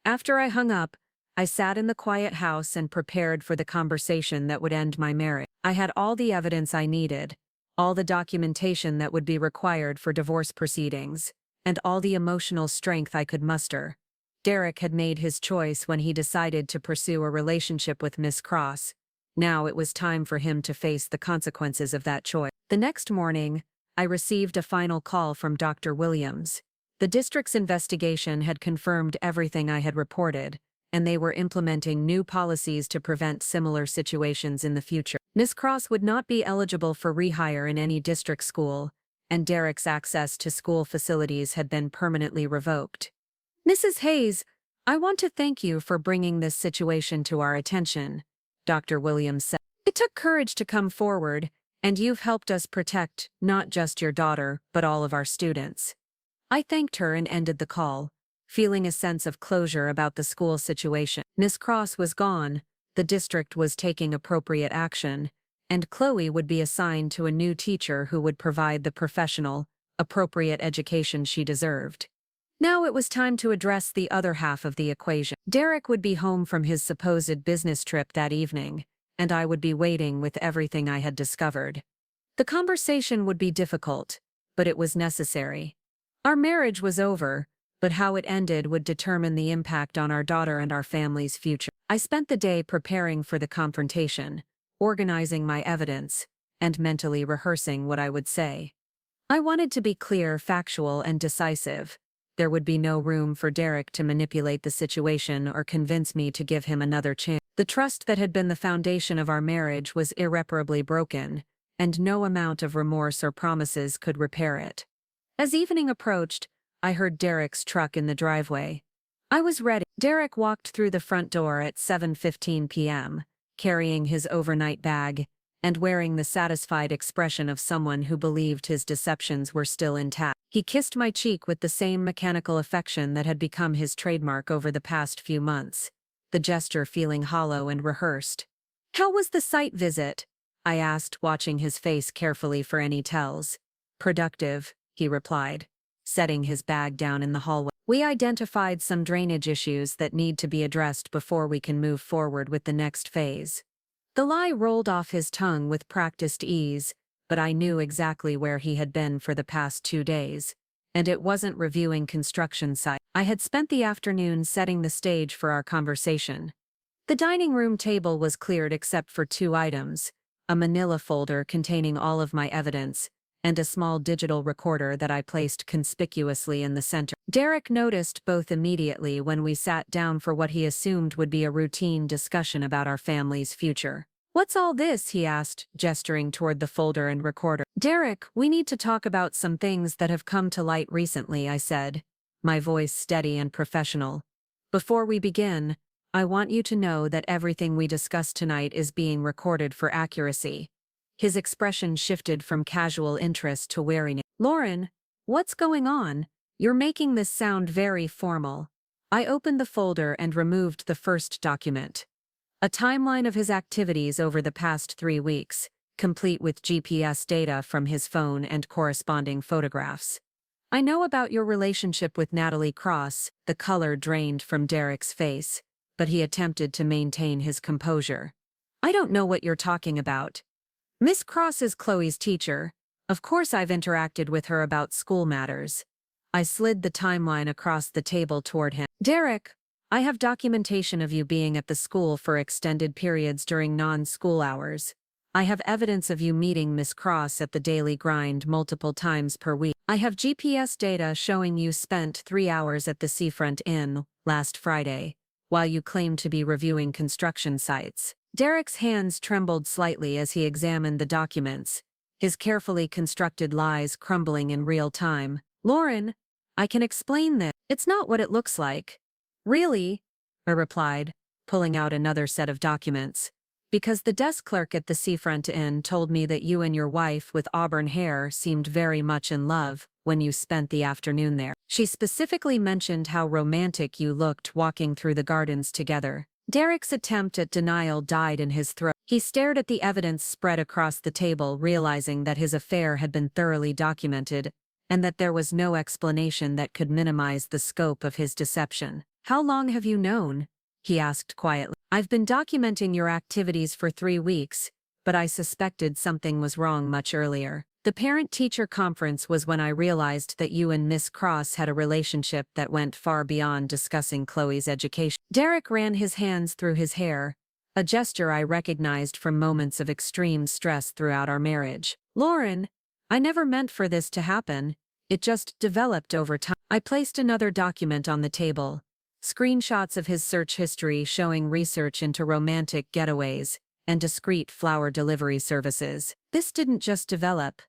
After I hung up, I sat in the quiet house and prepared for the conversation that would end my marriage. I had all the evidence I needed, all the documentation that would be required for divorce proceedings, and all the emotional strength I could muster. Derek had made his choice when he decided to pursue a relationship with Miss Cross. Now it was time for him to face the consequences of that choice. The next morning, I received a final call from Dr. Williams. The district's investigation had confirmed everything I had reported, and they were implementing new policies to prevent similar situations in the future. Miss Cross would not be eligible for rehire in any district school, and Derek's access to school facilities had been permanently revoked. "Mrs. Hayes, I want to thank you for bringing this situation to our attention," Dr. Williams said. "It took courage to come forward, and you've helped us protect not just your daughter, but all of our students." I thanked her and ended the call, feeling a sense of closure about the school situation. Miss Cross was gone, the district was taking appropriate action, and Chloe would be assigned to a new teacher who would provide the professional, appropriate education she deserved. Now it was time to address the other half of the equation. Derek would be home from his supposed business trip that evening, and I would be waiting with everything I had discovered. The conversation would be difficult, but it was necessary. Our marriage was over, but how it ended would determine the impact on our daughter and our family's future. I spent the day preparing for the confrontation, organizing my evidence, and mentally rehearsing what I would say. I wanted to be clear, factual, and decisive. There would be no room for Derek to manipulate the situation or convince me to give him another chance. The trust that had been the foundation of our marriage was irreparably broken, and no amount of remorse or promises could repair it. As evening approached, I heard Derek's truck in the driveway. I was ready. Derek walked through the front door at 7:15 p.m., carrying his overnight bag, and wearing the satisfied expression of someone who believed his deceptions were still intact. He kissed my cheek with the same mechanical affection that had become his trademark over the past few months, the gesture feeling hollow and rehearsed. "How was the site visit?" I asked, watching his face carefully for any tells. "Productive," he replied, setting his bag down in the hallway. "We identified some drainage issues that need to be addressed before we can move forward with the next phase." The lie rolled off his tongue with practiced ease, but I knew exactly where he had been for the past 2 days, and it wasn't reviewing construction sites. I had spent the afternoon setting the stage for our conversation. The dining room table was cleared except for 2 items, a manila folder containing all of my evidence, and a small digital recorder that I placed conspicuously in the center. Derek noticed both immediately when we sat down for what he assumed would be a routine discussion about our family's future. "What's all this?" he asked, gesturing toward the folder and recorder. "Derek, we need to talk about some things that have come to light recently," I said, my voice steady and professional. "Before we begin, I want you to know that everything we discuss tonight is being recorded for accuracy." His expression shifted from casual interest to wariness. "Lauren, What's going on? You're making this sound very formal. I opened the folder and removed the first document. A timeline of his activities over the past 3 weeks, complete with GPS data from his phone and corresponding photographs. I know about your relationship with Natalie Cross. The color drained from Derek's face, but he attempted to maintain his composure. I don't know what you're talking about. Miss Cross is Chloe's teacher. Of course I've interacted with her about school matters. I slid the timeline across the table toward him. Derek, I have documentation of you being at the school for extended periods during non-school hours. I have evidence of you meeting Miss Cross at the daily grind multiple times per week. I have GPS data showing you spent 3 hours at the Seafront Inn last Friday, while you claimed to be reviewing construction sites. Derek's hands trembled slightly as he examined the documents, his carefully constructed lies crumbling in real time. Lauren, I can explain this. It's not what it looks like. Really? I replied, pulling out another set of documents. Because the desk clerk at the Seafront Inn told me that you and your wife with auburn hair seemed very much in love when you spent the afternoon there. She specifically mentioned how romantic you looked walking through the gardens together. Derek's attempt at denial died in his throat. He stared at the evidence spread across the table, realizing that his affair had been thoroughly documented, and that there was no explanation that could minimize the scope of his deception. How long have you known? He asked quietly. I've been documenting your activities for 3 weeks, but I suspected something was wrong much earlier. The parent-teacher conference was when I realized that you and Miss Cross had a relationship that went far beyond discussing Chloe's education. Derek ran his hands through his hair, a gesture I recognized from moments of extreme stress throughout our marriage. Lauren, I never meant for this to happen. It just developed over time. I placed another document on the table. Screenshots of his search history showing research into romantic getaways and discreet flower delivery services. This didn't just develop,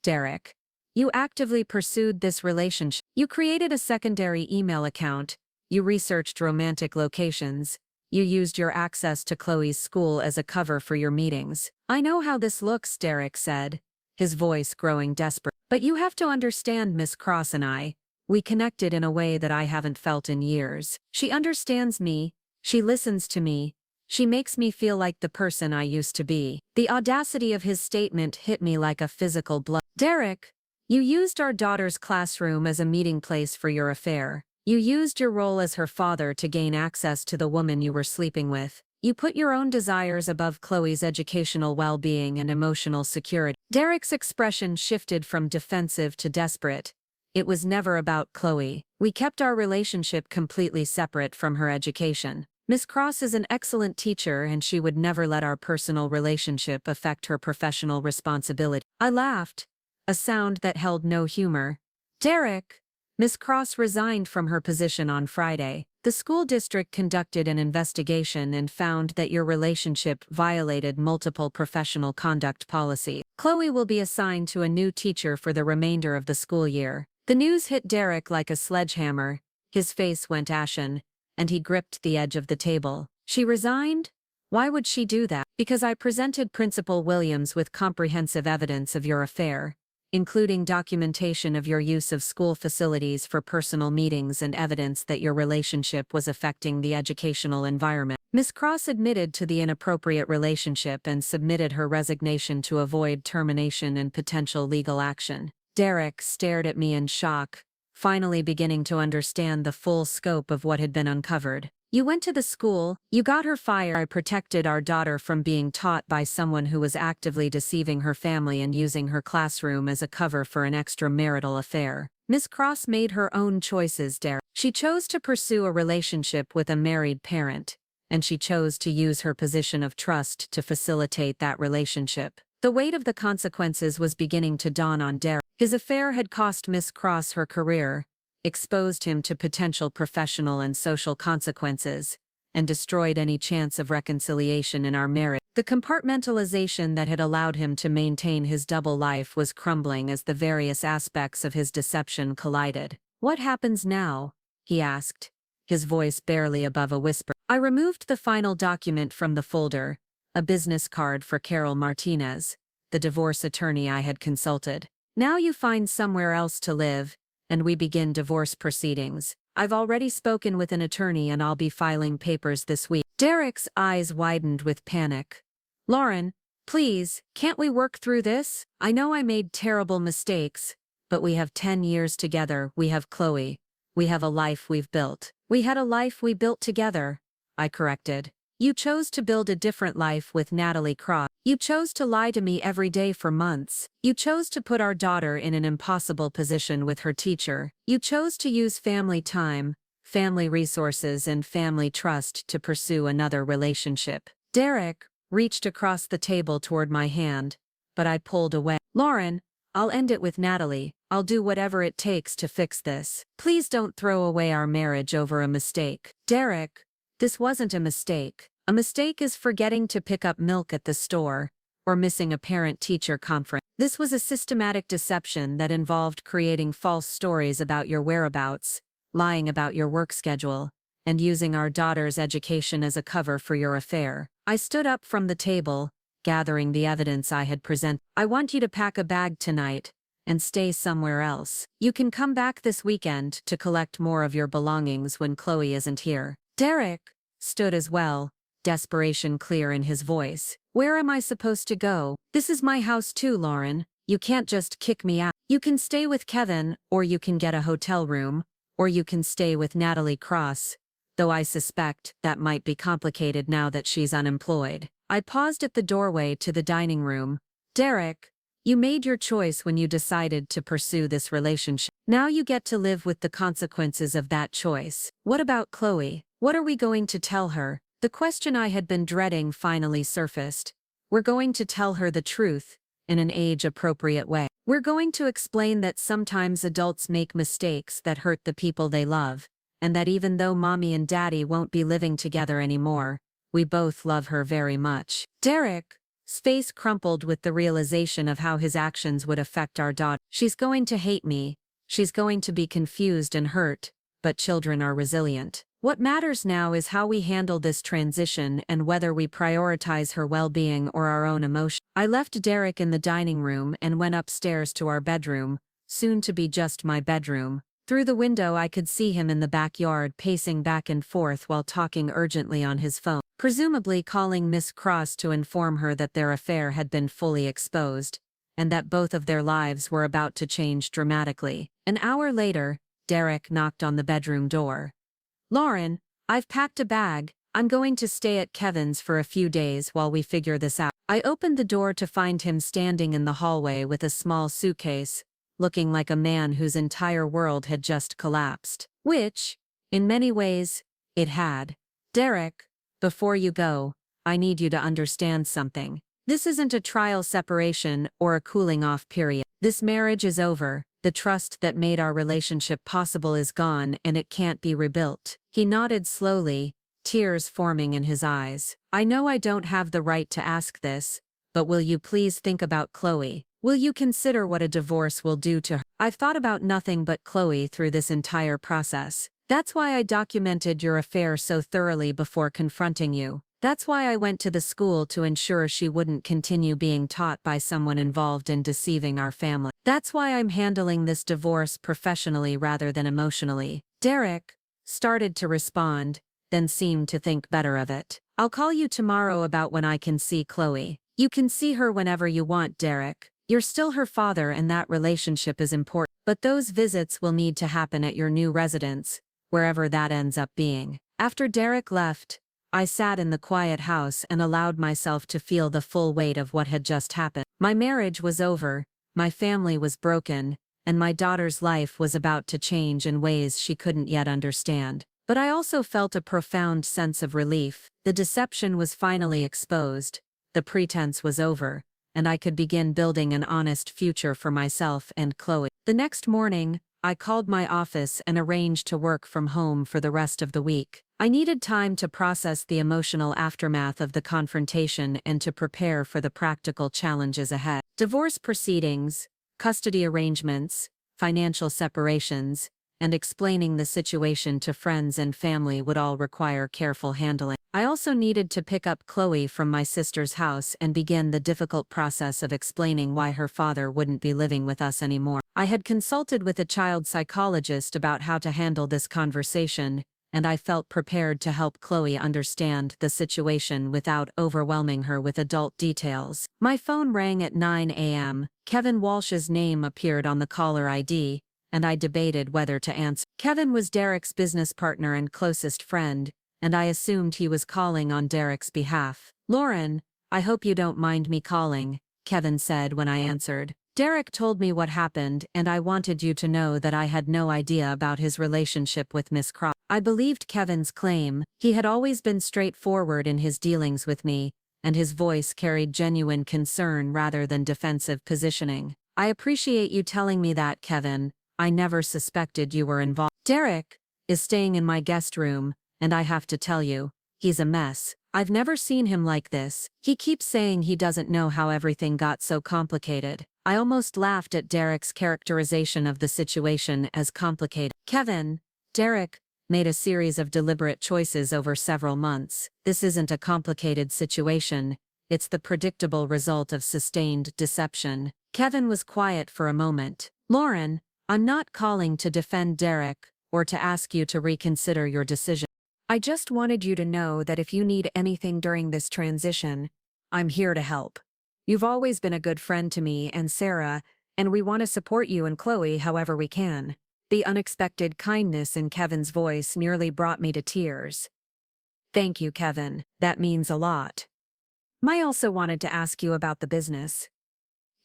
Derek. You actively pursued this relationship. You created a secondary email account. You researched romantic locations. You used your access to Chloe's school as a cover for your meetings. I know how this looks, Derek said, his voice growing desperate. But you have to understand, Miss Cross and I. We connected in a way that I haven't felt in years. She understands me, she listens to me, she makes me feel like the person I used to be. The audacity of his statement hit me like a physical blow. Derek, you used our daughter's classroom as a meeting place for your affair. You used your role as her father to gain access to the woman you were sleeping with. You put your own desires above Chloe's educational well-being and emotional security. Derek's expression shifted from defensive to desperate. It was never about Chloe. We kept our relationship completely separate from her education. Miss Cross is an excellent teacher and she would never let our personal relationship affect her professional responsibility. I laughed, a sound that held no humor. Derek, Miss Cross resigned from her position on Friday. The school district conducted an investigation and found that your relationship violated multiple professional conduct policies. Chloe will be assigned to a new teacher for the remainder of the school year. The news hit Derek like a sledgehammer. His face went ashen, and he gripped the edge of the table. She resigned? Why would she do that? Because I presented Principal Williams with comprehensive evidence of your affair, including documentation of your use of school facilities for personal meetings and evidence that your relationship was affecting the educational environment. Miss Cross admitted to the inappropriate relationship and submitted her resignation to avoid termination and potential legal action. Derek stared at me in shock, finally beginning to understand the full scope of what had been uncovered. You went to the school, you got her fired. I protected our daughter from being taught by someone who was actively deceiving her family and using her classroom as a cover for an extramarital affair. Miss Cross made her own choices, Derek. She chose to pursue a relationship with a married parent, and she chose to use her position of trust to facilitate that relationship. The weight of the consequences was beginning to dawn on Derek. His affair had cost Miss Cross her career, exposed him to potential professional and social consequences, and destroyed any chance of reconciliation in our marriage. The compartmentalization that had allowed him to maintain his double life was crumbling as the various aspects of his deception collided. What happens now? He asked, his voice barely above a whisper. I removed the final document from the folder, a business card for Carol Martinez, the divorce attorney I had consulted. Now you find somewhere else to live, and we begin divorce proceedings. I've already spoken with an attorney and I'll be filing papers this week. Derek's eyes widened with panic. Lauren, please, can't we work through this? I know I made terrible mistakes, but we have 10 years together. We have Chloe. We have a life we've built. We had a life we built together, I corrected. You chose to build a different life with Natalie Cross. You chose to lie to me every day for months. You chose to put our daughter in an impossible position with her teacher. You chose to use family time, family resources, and family trust to pursue another relationship. Derek reached across the table toward my hand, but I pulled away. Lauren, I'll end it with Natalie. I'll do whatever it takes to fix this. Please don't throw away our marriage over a mistake. Derek, this wasn't a mistake. A mistake is forgetting to pick up milk at the store, or missing a parent-teacher conference. This was a systematic deception that involved creating false stories about your whereabouts, lying about your work schedule, and using our daughter's education as a cover for your affair. I stood up from the table, gathering the evidence I had presented. I want you to pack a bag tonight and stay somewhere else. You can come back this weekend to collect more of your belongings when Chloe isn't here. Derek stood as well, desperation clear in his voice. Where am I supposed to go? This is my house too, Lauren. You can't just kick me out. You can stay with Kevin, or you can get a hotel room, or you can stay with Natalie Cross, though I suspect that might be complicated now that she's unemployed. I paused at the doorway to the dining room. Derek, you made your choice when you decided to pursue this relationship. Now you get to live with the consequences of that choice. What about Chloe? What are we going to tell her? The question I had been dreading finally surfaced. We're going to tell her the truth, in an age-appropriate way. We're going to explain that sometimes adults make mistakes that hurt the people they love, and that even though Mommy and Daddy won't be living together anymore, we both love her very much. Derek's face crumpled with the realization of how his actions would affect our daughter. She's going to hate me. She's going to be confused and hurt, but children are resilient. What matters now is how we handle this transition and whether we prioritize her well-being or our own emotion. I left Derek in the dining room and went upstairs to our bedroom, soon to be just my bedroom. Through the window I could see him in the backyard pacing back and forth while talking urgently on his phone, presumably calling Miss Cross to inform her that their affair had been fully exposed, and that both of their lives were about to change dramatically. An hour later, Derek knocked on the bedroom door. Lauren, I've packed a bag. I'm going to stay at Kevin's for a few days while we figure this out. I opened the door to find him standing in the hallway with a small suitcase, looking like a man whose entire world had just collapsed. Which, in many ways, it had. Derek, before you go, I need you to understand something. This isn't a trial separation or a cooling off period. This marriage is over. The trust that made our relationship possible is gone and it can't be rebuilt. He nodded slowly, tears forming in his eyes. I know I don't have the right to ask this, but will you please think about Chloe? Will you consider what a divorce will do to her? I've thought about nothing but Chloe through this entire process. That's why I documented your affair so thoroughly before confronting you. That's why I went to the school to ensure she wouldn't continue being taught by someone involved in deceiving our family. That's why I'm handling this divorce professionally rather than emotionally. Derek started to respond, then seemed to think better of it. I'll call you tomorrow about when I can see Chloe. You can see her whenever you want, Derek. You're still her father and that relationship is important. But those visits will need to happen at your new residence, wherever that ends up being. After Derek left, I sat in the quiet house and allowed myself to feel the full weight of what had just happened. My marriage was over, my family was broken, and my daughter's life was about to change in ways she couldn't yet understand. But I also felt a profound sense of relief. The deception was finally exposed, the pretense was over, and I could begin building an honest future for myself and Chloe. The next morning, I called my office and arranged to work from home for the rest of the week. I needed time to process the emotional aftermath of the confrontation and to prepare for the practical challenges ahead. Divorce proceedings, custody arrangements, financial separations, and explaining the situation to friends and family would all require careful handling. I also needed to pick up Chloe from my sister's house and begin the difficult process of explaining why her father wouldn't be living with us anymore. I had consulted with a child psychologist about how to handle this conversation, and I felt prepared to help Chloe understand the situation without overwhelming her with adult details. My phone rang at 9 a.m. Kevin Walsh's name appeared on the caller ID, and I debated whether to answer. Kevin was Derek's business partner and closest friend, and I assumed he was calling on Derek's behalf. "Lauren, I hope you don't mind me calling," Kevin said when I answered. "Derek told me what happened, and I wanted you to know that I had no idea about his relationship with Miss Cross." I believed Kevin's claim. He had always been straightforward in his dealings with me, and his voice carried genuine concern rather than defensive positioning. "I appreciate you telling me that, Kevin. I never suspected you were involved. Derek is staying in my guest room, and I have to tell you, he's a mess. I've never seen him like this. He keeps saying he doesn't know how everything got so complicated." I almost laughed at Derek's characterization of the situation as complicated. "Kevin, Derek made a series of deliberate choices over several months. This isn't a complicated situation. It's the predictable result of sustained deception." Kevin was quiet for a moment. "Lauren, I'm not calling to defend Derek or to ask you to reconsider your decision. I just wanted you to know that if you need anything during this transition, I'm here to help. You've always been a good friend to me and Sarah, and we want to support you and Chloe however we can." The unexpected kindness in Kevin's voice nearly brought me to tears. "Thank you, Kevin. That means a lot. I also wanted to ask you about the business.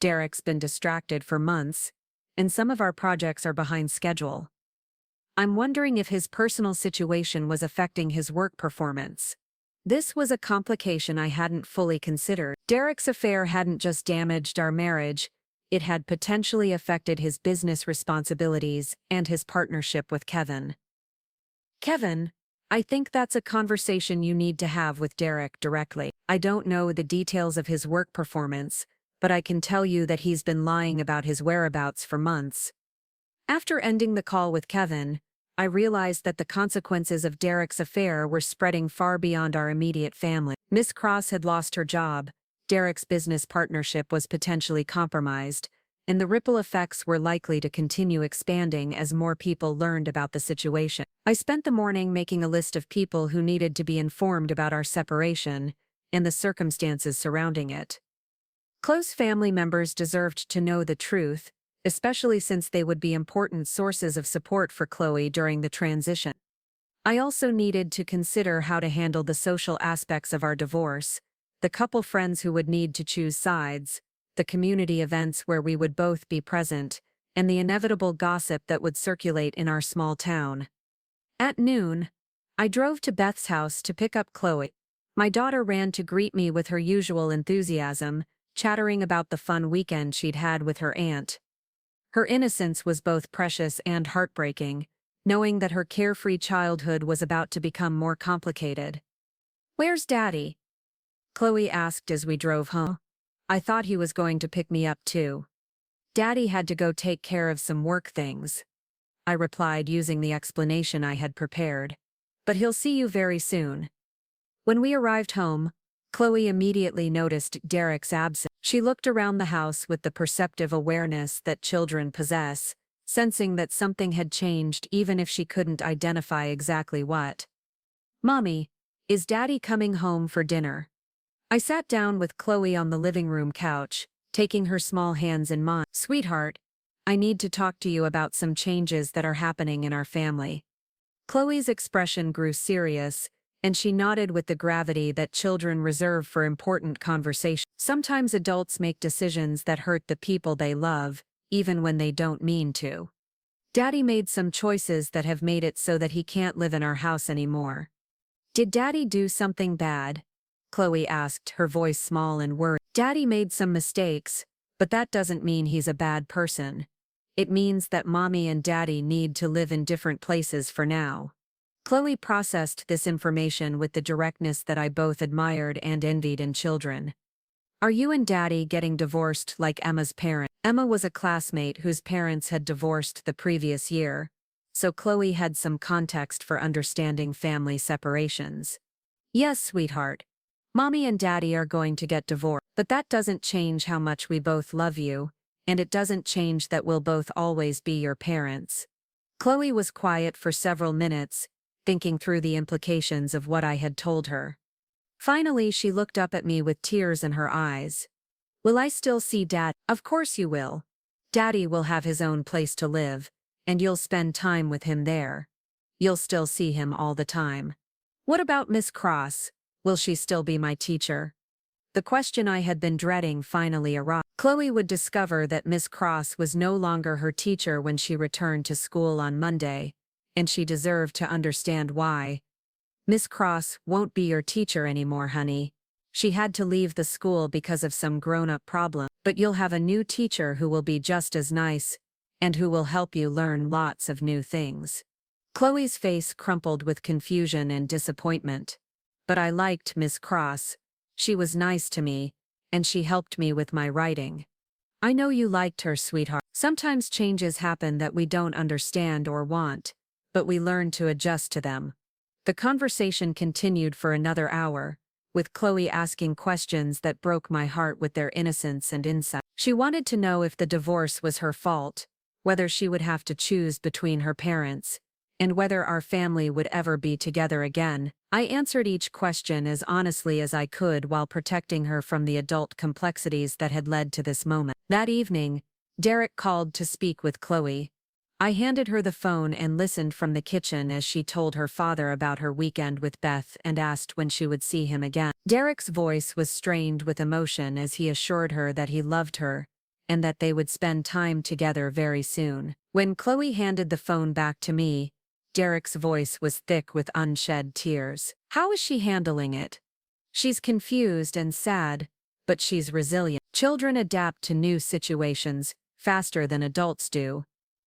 Derek's been distracted for months, and some of our projects are behind schedule. I'm wondering if his personal situation was affecting his work performance." This was a complication I hadn't fully considered. Derek's affair hadn't just damaged our marriage, it had potentially affected his business responsibilities and his partnership with Kevin. "Kevin, I think that's a conversation you need to have with Derek directly. I don't know the details of his work performance, but I can tell you that he's been lying about his whereabouts for months." After ending the call with Kevin, I realized that the consequences of Derek's affair were spreading far beyond our immediate family. Miss Cross had lost her job, Derek's business partnership was potentially compromised, and the ripple effects were likely to continue expanding as more people learned about the situation. I spent the morning making a list of people who needed to be informed about our separation and the circumstances surrounding it. Close family members deserved to know the truth, especially since they would be important sources of support for Chloe during the transition. I also needed to consider how to handle the social aspects of our divorce, the couple friends who would need to choose sides, the community events where we would both be present, and the inevitable gossip that would circulate in our small town. At noon, I drove to Beth's house to pick up Chloe. My daughter ran to greet me with her usual enthusiasm, chattering about the fun weekend she'd had with her aunt. Her innocence was both precious and heartbreaking, knowing that her carefree childhood was about to become more complicated. "Where's Daddy?" Chloe asked as we drove home. "I thought he was going to pick me up too. Daddy had to go take care of some work things," I replied using the explanation I had prepared. "But he'll see you very soon." When we arrived home, Chloe immediately noticed Derek's absence. She looked around the house with the perceptive awareness that children possess, sensing that something had changed even if she couldn't identify exactly what. "Mommy, is Daddy coming home for dinner?" I sat down with Chloe on the living room couch, taking her small hands in mine. "Sweetheart, I need to talk to you about some changes that are happening in our family." Chloe's expression grew serious, and she nodded with the gravity that children reserve for important conversations. Sometimes adults make decisions that hurt the people they love, even when they don't mean to. "Daddy made some choices that have made it so that he can't live in our house anymore." "Did Daddy do something bad?" Chloe asked, her voice small and worried. "Daddy made some mistakes, but that doesn't mean he's a bad person. It means that Mommy and Daddy need to live in different places for now." Chloe processed this information with the directness that I both admired and envied in children. "Are you and Daddy getting divorced like Emma's parents?" Emma was a classmate whose parents had divorced the previous year, so Chloe had some context for understanding family separations. Yes, sweetheart. Mommy and Daddy are going to get divorced, but that doesn't change how much we both love you, and it doesn't change that we'll both always be your parents. Chloe was quiet for several minutes, thinking through the implications of what I had told her. Finally, she looked up at me with tears in her eyes. Will I still see Dad? Of course you will. Daddy will have his own place to live, and you'll spend time with him there. You'll still see him all the time. What about Miss Cross? Will she still be my teacher? The question I had been dreading finally arrived. Chloe would discover that Miss Cross was no longer her teacher when she returned to school on Monday, and she deserved to understand why. Miss Cross won't be your teacher anymore, honey. She had to leave the school because of some grown-up problem, but you'll have a new teacher who will be just as nice, and who will help you learn lots of new things. Chloe's face crumpled with confusion and disappointment. But I liked Miss Cross. She was nice to me, and she helped me with my writing. I know you liked her, sweetheart. Sometimes changes happen that we don't understand or want, but we learn to adjust to them. The conversation continued for another hour, with Chloe asking questions that broke my heart with their innocence and insight. She wanted to know if the divorce was her fault, whether she would have to choose between her parents, and whether our family would ever be together again. I answered each question as honestly as I could while protecting her from the adult complexities that had led to this moment. That evening, Derek called to speak with Chloe. I handed her the phone and listened from the kitchen as she told her father about her weekend with Beth and asked when she would see him again. Derek's voice was strained with emotion as he assured her that he loved her, and that they would spend time together very soon. When Chloe handed the phone back to me, Derek's voice was thick with unshed tears. How is she handling it? She's confused and sad, but she's resilient. Children adapt to new situations faster than adults do.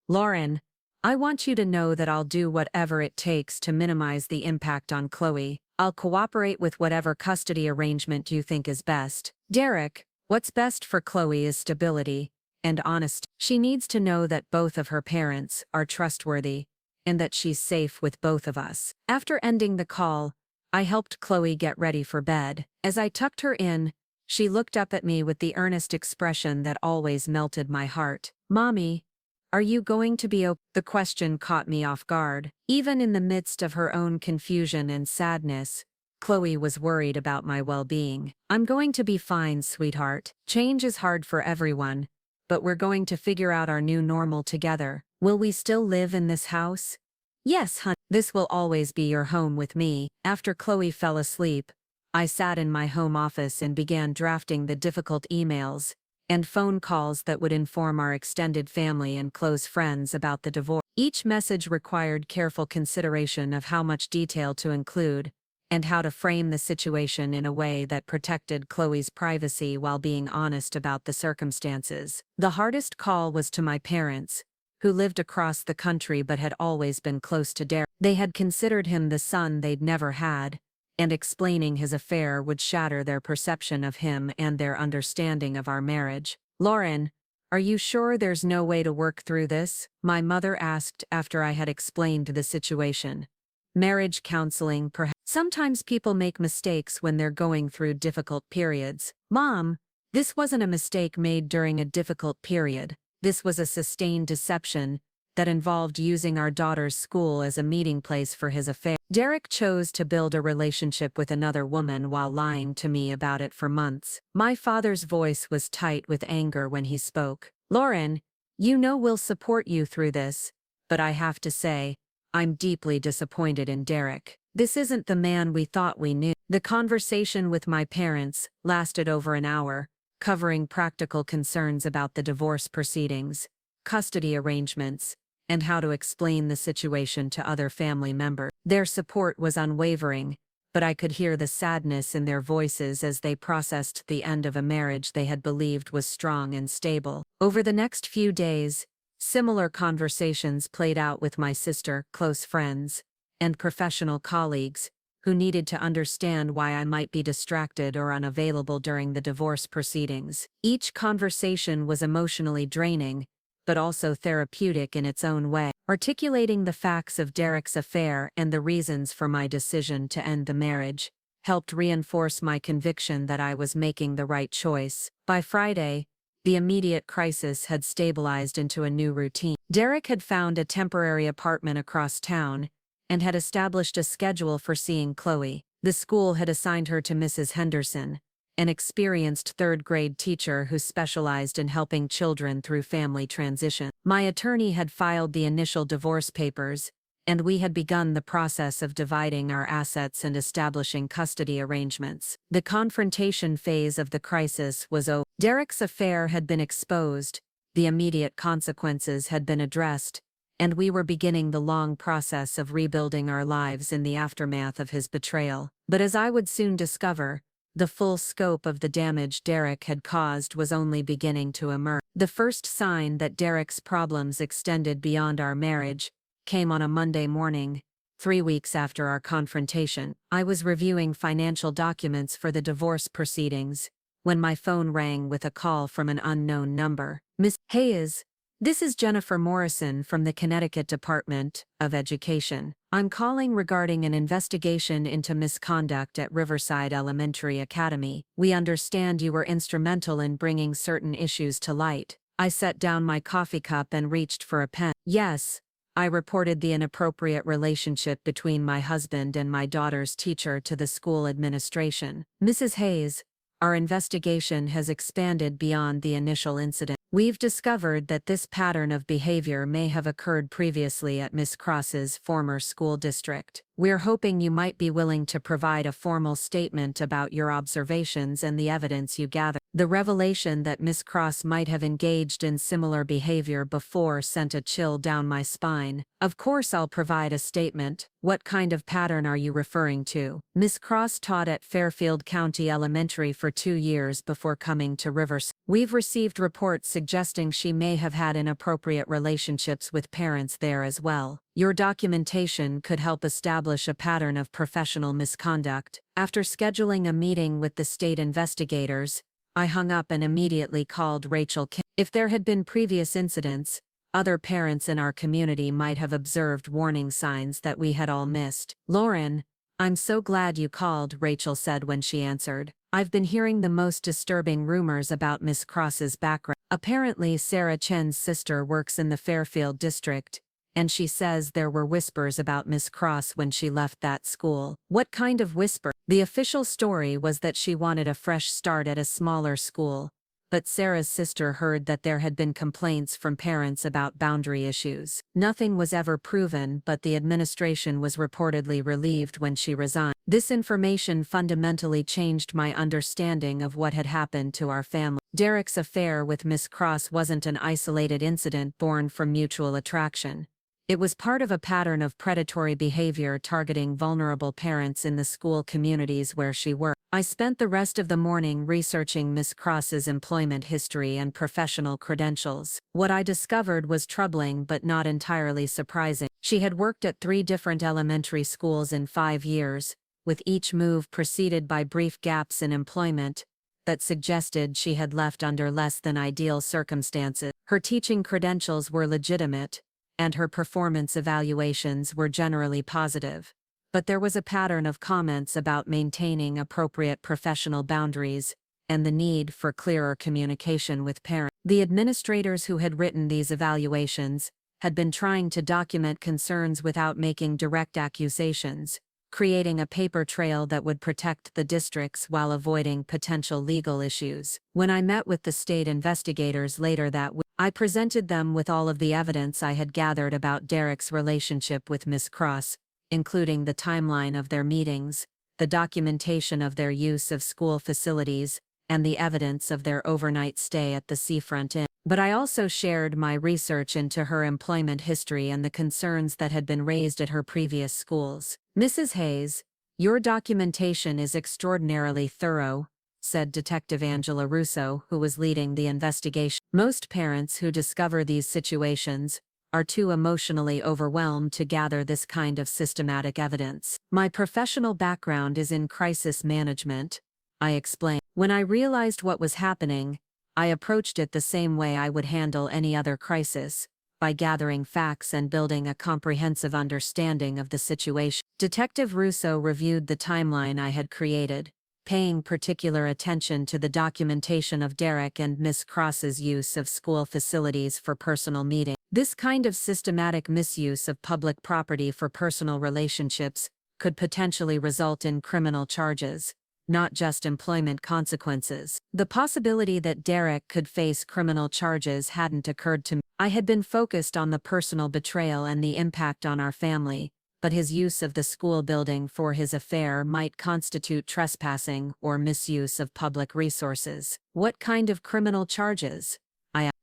Lauren, I want you to know that I'll do whatever it takes to minimize the impact on Chloe. I'll cooperate with whatever custody arrangement you think is best. Derek, what's best for Chloe is stability and honesty. She needs to know that both of her parents are trustworthy, and that she's safe with both of us. After ending the call, I helped Chloe get ready for bed. As I tucked her in, she looked up at me with the earnest expression that always melted my heart. Mommy, are you going to be okay? The question caught me off guard. Even in the midst of her own confusion and sadness, Chloe was worried about my well-being. I'm going to be fine, sweetheart. Change is hard for everyone, but we're going to figure out our new normal together. Will we still live in this house? Yes, honey. This will always be your home with me. After Chloe fell asleep, I sat in my home office and began drafting the difficult emails and phone calls that would inform our extended family and close friends about the divorce. Each message required careful consideration of how much detail to include and how to frame the situation in a way that protected Chloe's privacy while being honest about the circumstances. The hardest call was to my parents, who lived across the country but had always been close to Derek. They had considered him the son they'd never had, and explaining his affair would shatter their perception of him and their understanding of our marriage. Lauren, are you sure there's no way to work through this? My mother asked after I had explained the situation. Marriage counseling, perhaps. Sometimes people make mistakes when they're going through difficult periods. Mom, this wasn't a mistake made during a difficult period. This was a sustained deception that involved using our daughter's school as a meeting place for his affair. Derek chose to build a relationship with another woman while lying to me about it for months. My father's voice was tight with anger when he spoke. Lauren, you know we'll support you through this, but I have to say, I'm deeply disappointed in Derek. This isn't the man we thought we knew. The conversation with my parents lasted over an hour, covering practical concerns about the divorce proceedings, custody arrangements, and how to explain the situation to other family members. Their support was unwavering, but I could hear the sadness in their voices as they processed the end of a marriage they had believed was strong and stable. Over the next few days, similar conversations played out with my sister, close friends, and professional colleagues, who needed to understand why I might be distracted or unavailable during the divorce proceedings. Each conversation was emotionally draining, but also therapeutic in its own way. Articulating the facts of Derek's affair and the reasons for my decision to end the marriage helped reinforce my conviction that I was making the right choice. By Friday, the immediate crisis had stabilized into a new routine. Derek had found a temporary apartment across town and had established a schedule for seeing Chloe. The school had assigned her to Mrs. Henderson, an experienced third-grade teacher who specialized in helping children through family transition. My attorney had filed the initial divorce papers, and we had begun the process of dividing our assets and establishing custody arrangements. The confrontation phase of the crisis was over. Derek's affair had been exposed, the immediate consequences had been addressed, and we were beginning the long process of rebuilding our lives in the aftermath of his betrayal. But as I would soon discover, the full scope of the damage Derek had caused was only beginning to emerge. The first sign that Derek's problems extended beyond our marriage came on a Monday morning, 3 weeks after our confrontation. I was reviewing financial documents for the divorce proceedings when my phone rang with a call from an unknown number. "Miss Hayes, this is Jennifer Morrison from the Connecticut Department of Education. I'm calling regarding an investigation into misconduct at Riverside Elementary Academy. We understand you were instrumental in bringing certain issues to light." I set down my coffee cup and reached for a pen. "Yes, I reported the inappropriate relationship between my husband and my daughter's teacher to the school administration. Mrs. Hayes, our investigation has expanded beyond the initial incident. We've discovered that this pattern of behavior may have occurred previously at Miss Cross's former school district. We're hoping you might be willing to provide a formal statement about your observations and the evidence you gather." The revelation that Miss Cross might have engaged in similar behavior before sent a chill down my spine. "Of course I'll provide a statement. What kind of pattern are you referring to?" "Miss Cross taught at Fairfield County Elementary for 2 years before coming to Riverside. We've received reports suggesting she may have had inappropriate relationships with parents there as well. Your documentation could help establish a pattern of professional misconduct." After scheduling a meeting with the state investigators, I hung up and immediately called Rachel Kim. If there had been previous incidents, other parents in our community might have observed warning signs that we had all missed. "Lauren, I'm so glad you called," Rachel said when she answered. "I've been hearing the most disturbing rumors about Miss Cross's background. Apparently Sarah Chen's sister works in the Fairfield district, and she says there were whispers about Miss Cross when she left that school." "What kind of whisper?" "The official story was that she wanted a fresh start at a smaller school, but Sarah's sister heard that there had been complaints from parents about boundary issues. Nothing was ever proven, but the administration was reportedly relieved when she resigned." This information fundamentally changed my understanding of what had happened to our family. Derek's affair with Miss Cross wasn't an isolated incident born from mutual attraction. It was part of a pattern of predatory behavior targeting vulnerable parents in the school communities where she worked. I spent the rest of the morning researching Miss Cross's employment history and professional credentials. What I discovered was troubling but not entirely surprising. She had worked at 3 different elementary schools in 5 years, with each move preceded by brief gaps in employment that suggested she had left under less than ideal circumstances. Her teaching credentials were legitimate, and her performance evaluations were generally positive. But there was a pattern of comments about maintaining appropriate professional boundaries and the need for clearer communication with parents. The administrators who had written these evaluations had been trying to document concerns without making direct accusations, creating a paper trail that would protect the districts while avoiding potential legal issues. When I met with the state investigators later that week, I presented them with all of the evidence I had gathered about Derek's relationship with Miss Cross, including the timeline of their meetings, the documentation of their use of school facilities, and the evidence of their overnight stay at the Seafront Inn. But I also shared my research into her employment history and the concerns that had been raised at her previous schools. "Mrs. Hayes, your documentation is extraordinarily thorough," said Detective Angela Russo, who was leading the investigation. "Most parents who discover these situations are too emotionally overwhelmed to gather this kind of systematic evidence. My professional background is in crisis management," I explained. "When I realized what was happening, I approached it the same way I would handle any other crisis, by gathering facts and building a comprehensive understanding of the situation. Detective Russo reviewed the timeline I had created, paying particular attention to the documentation of Derek and Miss Cross's use of school facilities for personal meetings. This kind of systematic misuse of public property for personal relationships could potentially result in criminal charges, not just employment consequences. The possibility that Derek could face criminal charges hadn't occurred to me. I had been focused on the personal betrayal and the impact on our family, but his use of the school building for his affair might constitute trespassing or misuse of public resources. What kind of criminal charges?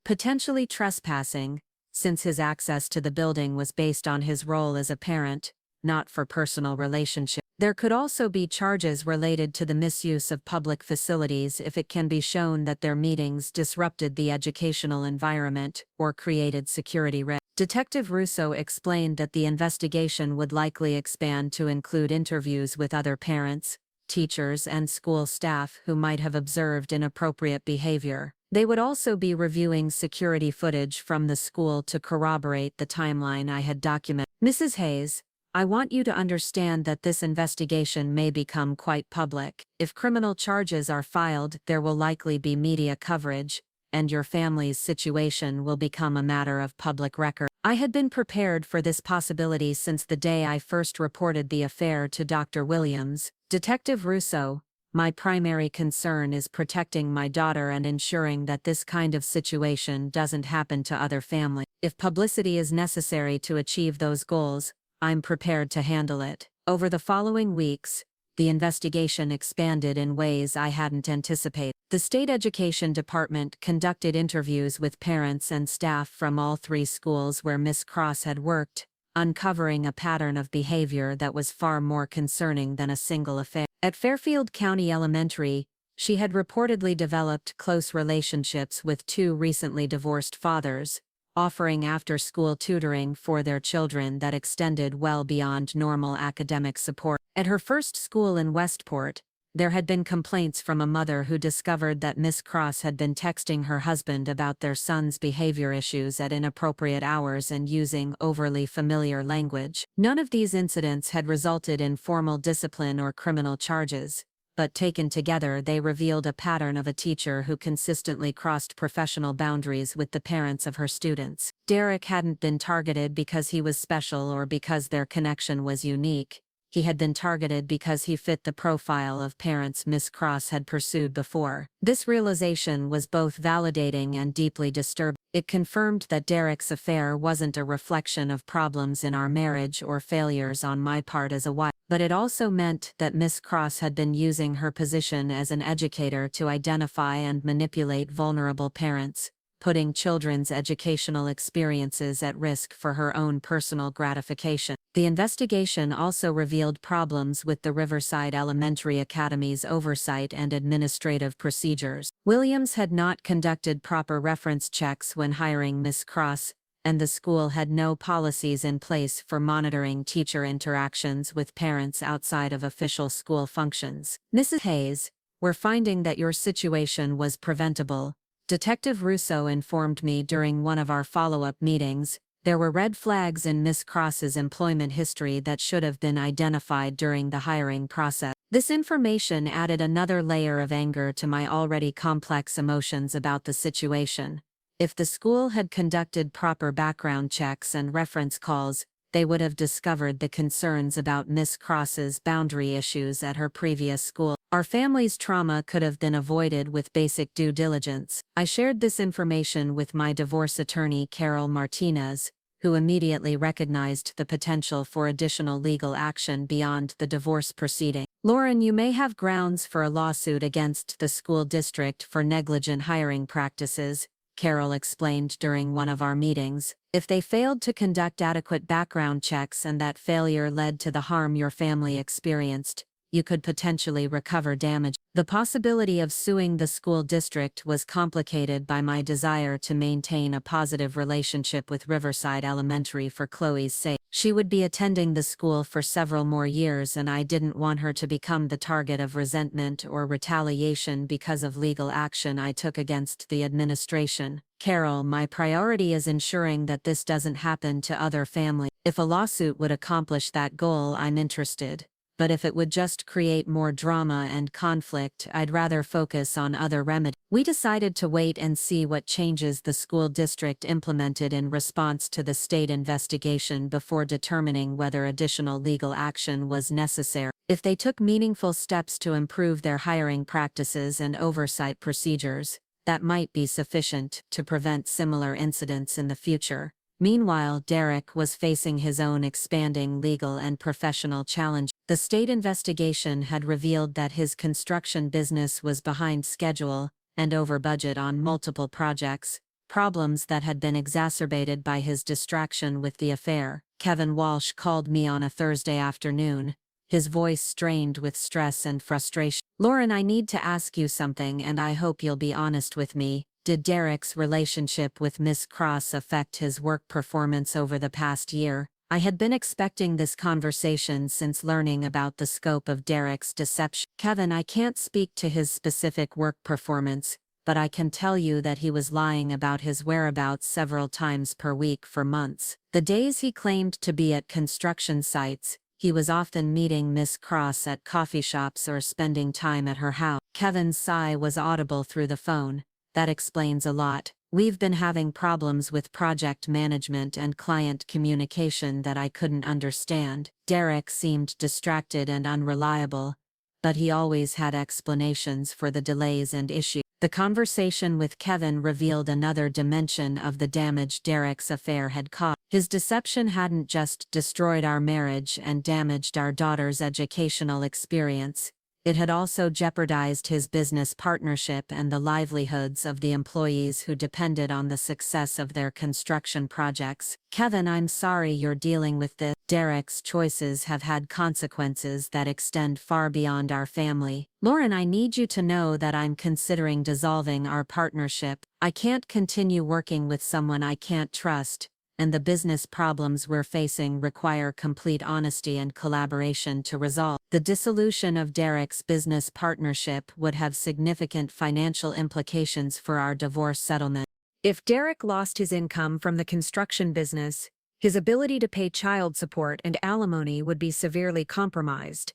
Potentially trespassing, since his access to the building was based on his role as a parent, not for personal relationship. There could also be charges related to the misuse of public facilities if it can be shown that their meetings disrupted the educational environment or created security risks. Detective Russo explained that the investigation would likely expand to include interviews with other parents, teachers, and school staff who might have observed inappropriate behavior. They would also be reviewing security footage from the school to corroborate the timeline I had documented. Mrs. Hayes, I want you to understand that this investigation may become quite public. If criminal charges are filed, there will likely be media coverage, and your family's situation will become a matter of public record. I had been prepared for this possibility since the day I first reported the affair to Dr. Williams. Detective Russo, my primary concern is protecting my daughter and ensuring that this kind of situation doesn't happen to other families. If publicity is necessary to achieve those goals, I'm prepared to handle it. Over the following weeks, the investigation expanded in ways I hadn't anticipated. The state education department conducted interviews with parents and staff from all 3 schools where Miss Cross had worked, uncovering a pattern of behavior that was far more concerning than a single affair. At Fairfield County Elementary, she had reportedly developed close relationships with 2 recently divorced fathers, offering after-school tutoring for their children that extended well beyond normal academic support. At her first school in Westport, there had been complaints from a mother who discovered that Miss Cross had been texting her husband about their son's behavior issues at inappropriate hours and using overly familiar language. None of these incidents had resulted in formal discipline or criminal charges, but taken together they revealed a pattern of a teacher who consistently crossed professional boundaries with the parents of her students. Derek hadn't been targeted because he was special or because their connection was unique. He had been targeted because he fit the profile of parents Miss Cross had pursued before. This realization was both validating and deeply disturbing. It confirmed that Derek's affair wasn't a reflection of problems in our marriage or failures on my part as a wife, but it also meant that Miss Cross had been using her position as an educator to identify and manipulate vulnerable parents, putting children's educational experiences at risk for her own personal gratification. The investigation also revealed problems with the Riverside Elementary Academy's oversight and administrative procedures. Williams had not conducted proper reference checks when hiring Miss Cross, and the school had no policies in place for monitoring teacher interactions with parents outside of official school functions. Mrs. Hayes, we're finding that your situation was preventable. Detective Russo informed me during one of our follow-up meetings. There were red flags in Miss Cross's employment history that should have been identified during the hiring process. This information added another layer of anger to my already complex emotions about the situation. If the school had conducted proper background checks and reference calls, they would have discovered the concerns about Miss Cross's boundary issues at her previous school. Our family's trauma could have been avoided with basic due diligence. I shared this information with my divorce attorney Carol Martinez, who immediately recognized the potential for additional legal action beyond the divorce proceeding. Lauren, you may have grounds for a lawsuit against the school district for negligent hiring practices, Carol explained during one of our meetings. If they failed to conduct adequate background checks and that failure led to the harm your family experienced, you could potentially recover damage. The possibility of suing the school district was complicated by my desire to maintain a positive relationship with Riverside Elementary for Chloe's sake. She would be attending the school for several more years, and I didn't want her to become the target of resentment or retaliation because of legal action I took against the administration. Carol, my priority is ensuring that this doesn't happen to other families. If a lawsuit would accomplish that goal, I'm interested. But if it would just create more drama and conflict, I'd rather focus on other remedies. We decided to wait and see what changes the school district implemented in response to the state investigation before determining whether additional legal action was necessary. If they took meaningful steps to improve their hiring practices and oversight procedures, that might be sufficient to prevent similar incidents in the future. Meanwhile, Derek was facing his own expanding legal and professional challenge. The state investigation had revealed that his construction business was behind schedule and over budget on multiple projects, problems that had been exacerbated by his distraction with the affair. Kevin Walsh called me on a Thursday afternoon, his voice strained with stress and frustration. "Lauren, I need to ask you something, and I hope you'll be honest with me. Did Derek's relationship with Miss Cross affect his work performance over the past year?" I had been expecting this conversation since learning about the scope of Derek's deception. "Kevin, I can't speak to his specific work performance, but I can tell you that he was lying about his whereabouts several times per week for months. The days he claimed to be at construction sites, he was often meeting Miss Cross at coffee shops or spending time at her house." Kevin's sigh was audible through the phone. "That explains a lot. We've been having problems with project management and client communication that I couldn't understand." Derek seemed distracted and unreliable, but he always had explanations for the delays and issues. The conversation with Kevin revealed another dimension of the damage Derek's affair had caused. His deception hadn't just destroyed our marriage and damaged our daughter's educational experience. It had also jeopardized his business partnership and the livelihoods of the employees who depended on the success of their construction projects. "Kevin, I'm sorry you're dealing with this. Derek's choices have had consequences that extend far beyond our family. Lauren, I need you to know that I'm considering dissolving our partnership. I can't continue working with someone I can't trust, and the business problems we're facing require complete honesty and collaboration to resolve." The dissolution of Derek's business partnership would have significant financial implications for our divorce settlement. If Derek lost his income from the construction business, his ability to pay child support and alimony would be severely compromised.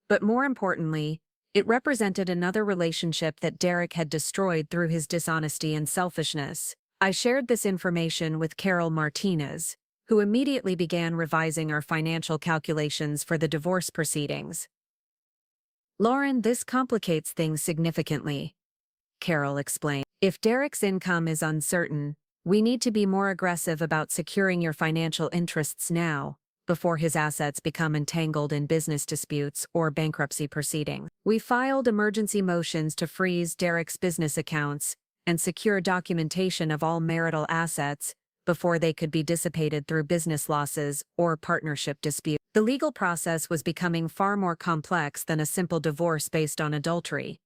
But more importantly, it represented another relationship that Derek had destroyed through his dishonesty and selfishness. I shared this information with Carol Martinez, who immediately began revising our financial calculations for the divorce proceedings. "Lauren, this complicates things significantly," Carol explained. "If Derek's income is uncertain, we need to be more aggressive about securing your financial interests now, before his assets become entangled in business disputes or bankruptcy proceedings." We filed emergency motions to freeze Derek's business accounts and secure documentation of all marital assets before they could be dissipated through business losses or partnership disputes. The legal process was becoming far more complex than a simple divorce based on adultery.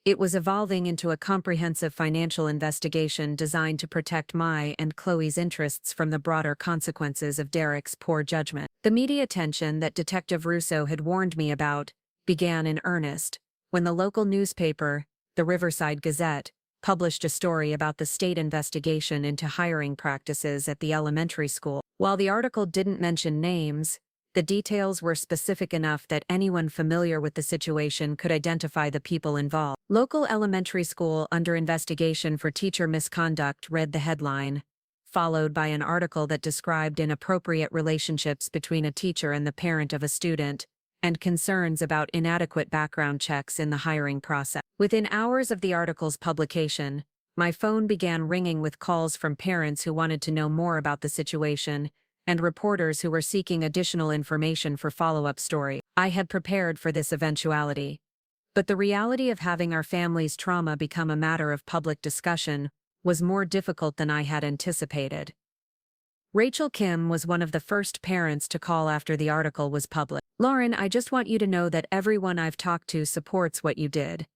It was evolving into a comprehensive financial investigation designed to protect my and Chloe's interests from the broader consequences of Derek's poor judgment. The media attention that Detective Russo had warned me about began in earnest when the local newspaper, the Riverside Gazette, published a story about the state investigation into hiring practices at the elementary school. While the article didn't mention names, the details were specific enough that anyone familiar with the situation could identify the people involved. "Local elementary school under investigation for teacher misconduct," read the headline, followed by an article that described inappropriate relationships between a teacher and the parent of a student, and concerns about inadequate background checks in the hiring process. Within hours of the article's publication, my phone began ringing with calls from parents who wanted to know more about the situation, and reporters who were seeking additional information for follow-up stories. I had prepared for this eventuality, but the reality of having our family's trauma become a matter of public discussion was more difficult than I had anticipated. Rachel Kim was one of the first parents to call after the article was published. "Lauren, I just want you to know that everyone I've talked to supports what you did.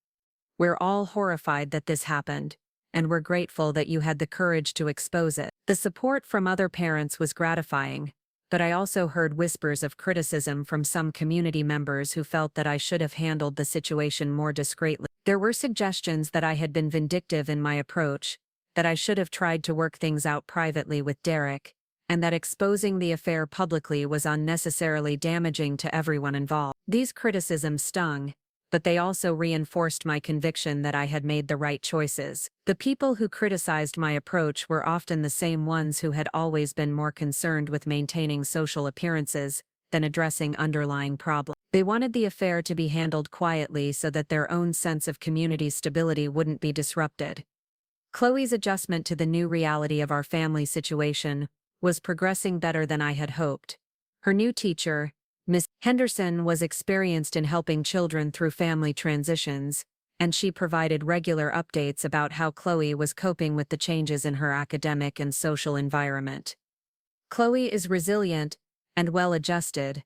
We're all horrified that this happened, and we're grateful that you had the courage to expose it." The support from other parents was gratifying, but I also heard whispers of criticism from some community members who felt that I should have handled the situation more discreetly. There were suggestions that I had been vindictive in my approach, that I should have tried to work things out privately with Derek, and that exposing the affair publicly was unnecessarily damaging to everyone involved. These criticisms stung, but they also reinforced my conviction that I had made the right choices. The people who criticized my approach were often the same ones who had always been more concerned with maintaining social appearances than addressing underlying problems. They wanted the affair to be handled quietly so that their own sense of community stability wouldn't be disrupted. Chloe's adjustment to the new reality of our family situation was progressing better than I had hoped. Her new teacher, Miss Henderson, was experienced in helping children through family transitions, and she provided regular updates about how Chloe was coping with the changes in her academic and social environment. "Chloe is resilient and well-adjusted,"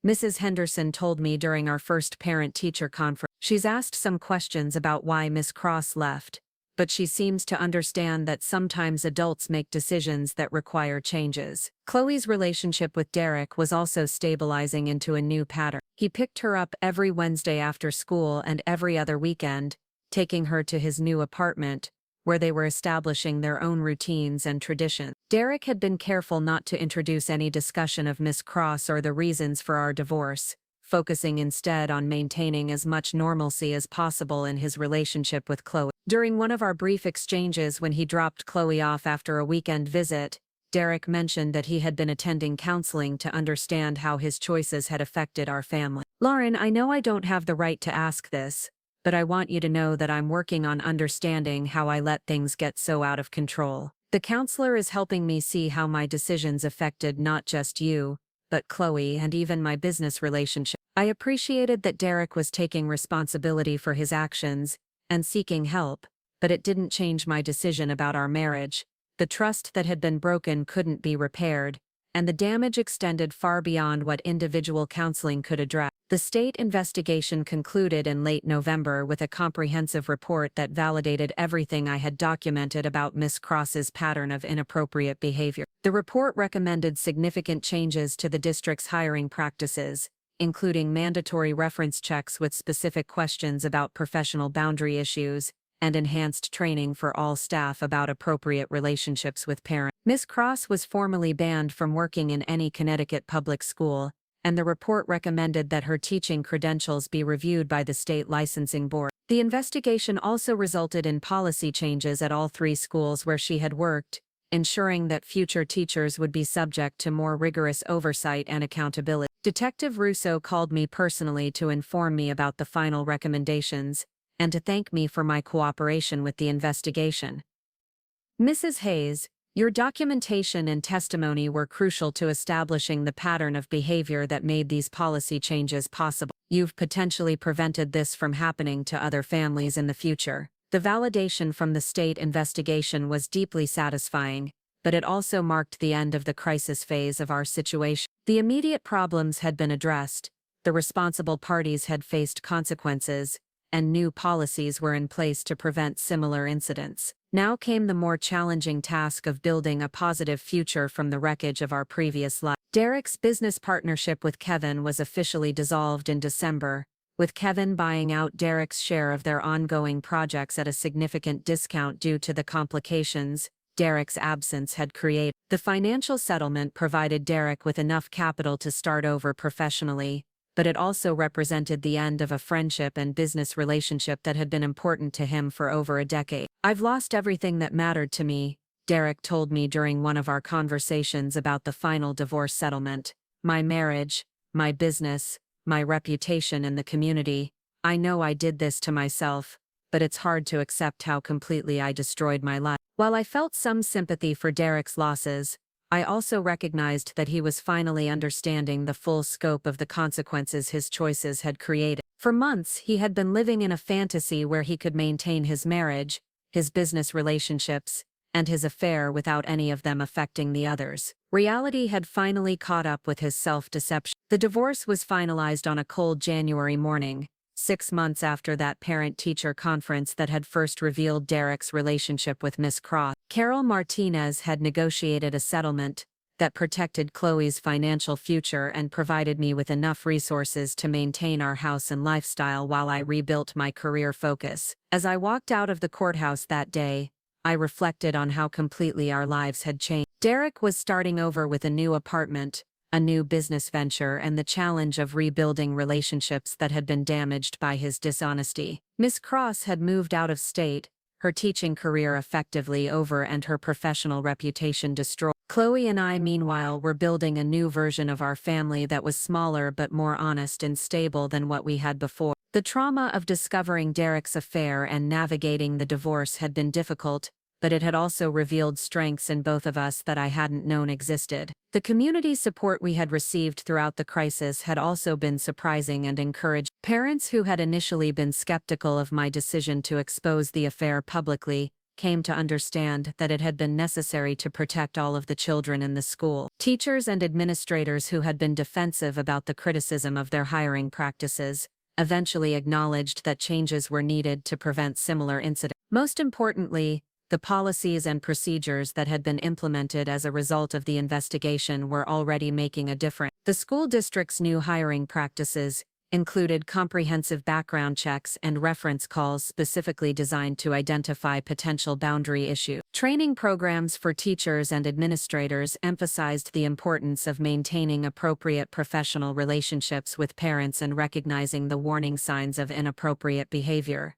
Mrs. Henderson told me during our first parent-teacher conference. "She's asked some questions about why Miss Cross left, but she seems to understand that sometimes adults make decisions that require changes." Chloe's relationship with Derek was also stabilizing into a new pattern. He picked her up every Wednesday after school and every other weekend, taking her to his new apartment, where they were establishing their own routines and traditions. Derek had been careful not to introduce any discussion of Miss Cross or the reasons for our divorce, focusing instead on maintaining as much normalcy as possible in his relationship with Chloe. During one of our brief exchanges when he dropped Chloe off after a weekend visit, Derek mentioned that he had been attending counseling to understand how his choices had affected our family. "Lauren, I know I don't have the right to ask this, but I want you to know that I'm working on understanding how I let things get so out of control. The counselor is helping me see how my decisions affected not just you, but Chloe and even my business relationship." I appreciated that Derek was taking responsibility for his actions and seeking help, but it didn't change my decision about our marriage. The trust that had been broken couldn't be repaired, and the damage extended far beyond what individual counseling could address. The state investigation concluded in late November with a comprehensive report that validated everything I had documented about Miss Cross's pattern of inappropriate behavior. The report recommended significant changes to the district's hiring practices, including mandatory reference checks with specific questions about professional boundary issues, and enhanced training for all staff about appropriate relationships with parents. Miss Cross was formally banned from working in any Connecticut public school, and the report recommended that her teaching credentials be reviewed by the state licensing board. The investigation also resulted in policy changes at all 3 schools where she had worked, ensuring that future teachers would be subject to more rigorous oversight and accountability. Detective Russo called me personally to inform me about the final recommendations, and to thank me for my cooperation with the investigation. "Mrs. Hayes, your documentation and testimony were crucial to establishing the pattern of behavior that made these policy changes possible. You've potentially prevented this from happening to other families in the future." The validation from the state investigation was deeply satisfying, but it also marked the end of the crisis phase of our situation. The immediate problems had been addressed, the responsible parties had faced consequences, and new policies were in place to prevent similar incidents. Now came the more challenging task of building a positive future from the wreckage of our previous life. Derek's business partnership with Kevin was officially dissolved in December, with Kevin buying out Derek's share of their ongoing projects at a significant discount due to the complications Derek's absence had created. The financial settlement provided Derek with enough capital to start over professionally, but it also represented the end of a friendship and business relationship that had been important to him for over a decade. "I've lost everything that mattered to me," Derek told me during one of our conversations about the final divorce settlement. "My marriage, my business, my reputation in the community. I know I did this to myself, but it's hard to accept how completely I destroyed my life." While I felt some sympathy for Derek's losses, I also recognized that he was finally understanding the full scope of the consequences his choices had created. For months, he had been living in a fantasy where he could maintain his marriage, his business relationships, and his affair without any of them affecting the others. Reality had finally caught up with his self-deception. The divorce was finalized on a cold January morning, 6 months after that parent-teacher conference that had first revealed Derek's relationship with Miss Cross. Carol Martinez had negotiated a settlement that protected Chloe's financial future and provided me with enough resources to maintain our house and lifestyle while I rebuilt my career focus. As I walked out of the courthouse that day, I reflected on how completely our lives had changed. Derek was starting over with a new apartment, a new business venture, and the challenge of rebuilding relationships that had been damaged by his dishonesty. Miss Cross had moved out of state, her teaching career effectively over and her professional reputation destroyed. Chloe and I, meanwhile, were building a new version of our family that was smaller but more honest and stable than what we had before. The trauma of discovering Derek's affair and navigating the divorce had been difficult, but it had also revealed strengths in both of us that I hadn't known existed. The community support we had received throughout the crisis had also been surprising and encouraging. Parents who had initially been skeptical of my decision to expose the affair publicly came to understand that it had been necessary to protect all of the children in the school. Teachers and administrators who had been defensive about the criticism of their hiring practices eventually acknowledged that changes were needed to prevent similar incidents. Most importantly, the policies and procedures that had been implemented as a result of the investigation were already making a difference. The school district's new hiring practices included comprehensive background checks and reference calls specifically designed to identify potential boundary issues. Training programs for teachers and administrators emphasized the importance of maintaining appropriate professional relationships with parents and recognizing the warning signs of inappropriate behavior.